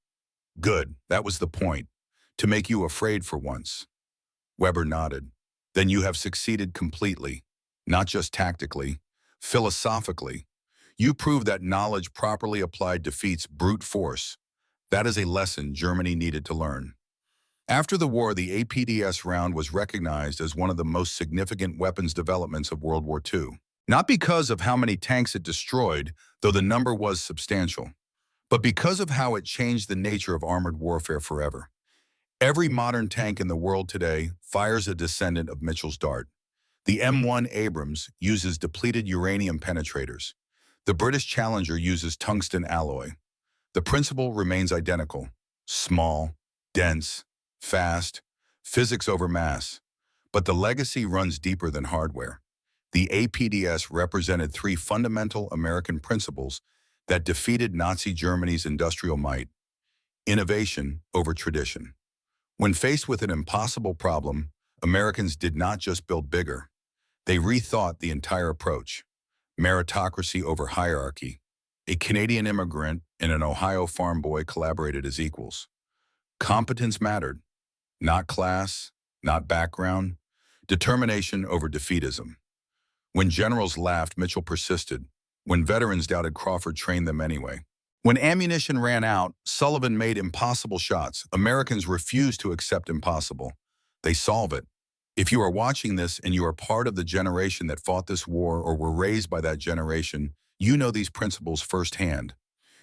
"Good, that was the point. To make you afraid for once." Weber nodded. "Then you have succeeded completely. Not just tactically, philosophically. You proved that knowledge properly applied defeats brute force. That is a lesson Germany needed to learn." After the war, the APDS round was recognized as one of the most significant weapons developments of World War II. Not because of how many tanks it destroyed, though the number was substantial, but because of how it changed the nature of armored warfare forever. Every modern tank in the world today fires a descendant of Mitchell's dart. The M1 Abrams uses depleted uranium penetrators. The British Challenger uses tungsten alloy. The principle remains identical: small, dense, fast, physics over mass. But the legacy runs deeper than hardware. The APDS represented three fundamental American principles that defeated Nazi Germany's industrial might: innovation over tradition. When faced with an impossible problem, Americans did not just build bigger. They rethought the entire approach. Meritocracy over hierarchy. A Canadian immigrant and an Ohio farm boy collaborated as equals. Competence mattered. Not class, not background. Determination over defeatism. When generals laughed, Mitchell persisted. When veterans doubted, Crawford trained them anyway. When ammunition ran out, Sullivan made impossible shots. Americans refused to accept impossible. They solve it. If you are watching this and you are part of the generation that fought this war or were raised by that generation, you know these principles firsthand.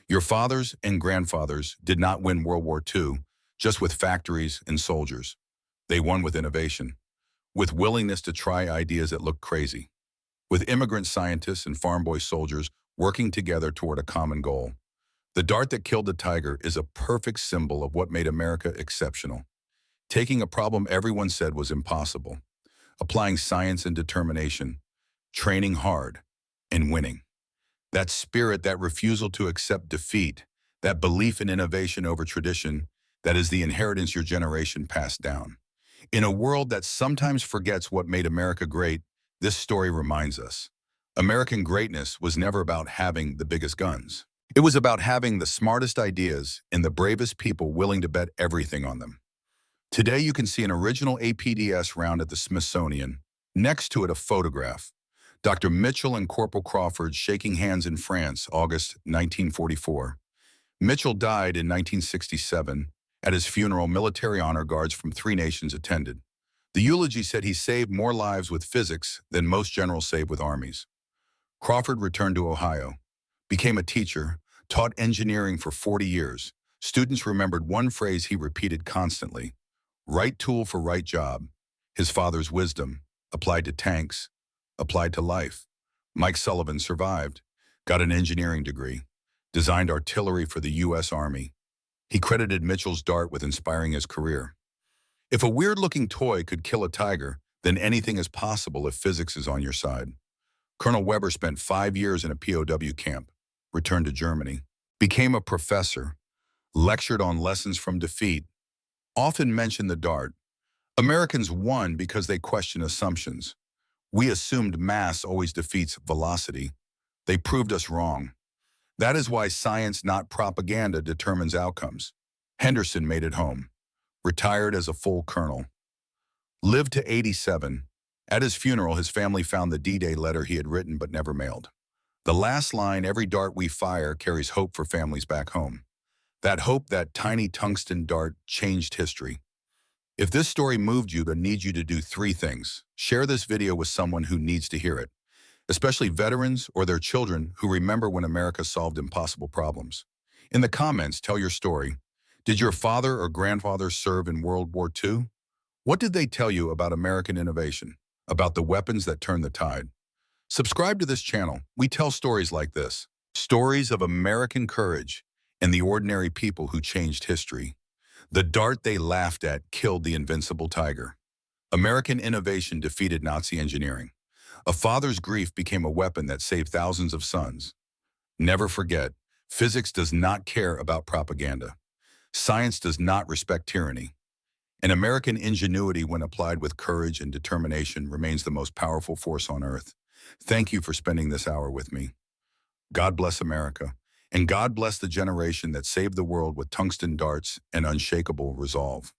Your fathers and grandfathers did not win World War II just with factories and soldiers. They won with innovation, with willingness to try ideas that looked crazy, with immigrant scientists and farm boy soldiers working together toward a common goal. The dart that killed the Tiger is a perfect symbol of what made America exceptional. Taking a problem everyone said was impossible, applying science and determination, training hard, and winning. That spirit, that refusal to accept defeat, that belief in innovation over tradition, that is the inheritance your generation passed down. In a world that sometimes forgets what made America great, this story reminds us. American greatness was never about having the biggest guns. It was about having the smartest ideas and the bravest people willing to bet everything on them. Today you can see an original APDS round at the Smithsonian. Next to it, a photograph. Dr. Mitchell and Corporal Crawford shaking hands in France, August 1944. Mitchell died in 1967. At his funeral, military honor guards from 3 nations attended. The eulogy said he saved more lives with physics than most generals saved with armies. Crawford returned to Ohio, became a teacher, taught engineering for 40 years. Students remembered one phrase he repeated constantly: right tool for right job. His father's wisdom, applied to tanks, applied to life. Mike Sullivan survived, got an engineering degree, designed artillery for the U.S. Army. He credited Mitchell's dart with inspiring his career. If a weird-looking toy could kill a tiger, then anything is possible if physics is on your side. Colonel Weber spent 5 years in a POW camp, returned to Germany, became a professor, lectured on lessons from defeat, often mentioned the dart. Americans won because they questioned assumptions. We assumed mass always defeats velocity. They proved us wrong. That is why science, not propaganda, determines outcomes. Henderson made it home, retired as a full colonel, lived to 87. At his funeral, his family found the D-Day letter he had written but never mailed. The last line, every dart we fire carries hope for families back home. That hope, that tiny tungsten dart, changed history. If this story moved you, then need you to do three things. Share this video with someone who needs to hear it, especially veterans or their children who remember when America solved impossible problems. In the comments, tell your story. Did your father or grandfather serve in World War II? What did they tell you about American innovation, about the weapons that turned the tide? Subscribe to this channel. We tell stories like this. Stories of American courage and the ordinary people who changed history. The dart they laughed at killed the invincible tiger. American innovation defeated Nazi engineering. A father's grief became a weapon that saved thousands of sons. Never forget, physics does not care about propaganda. Science does not respect tyranny. And American ingenuity, when applied with courage and determination, remains the most powerful force on earth. Thank you for spending this hour with me. God bless America, and God bless the generation that saved the world with tungsten darts and unshakable resolve.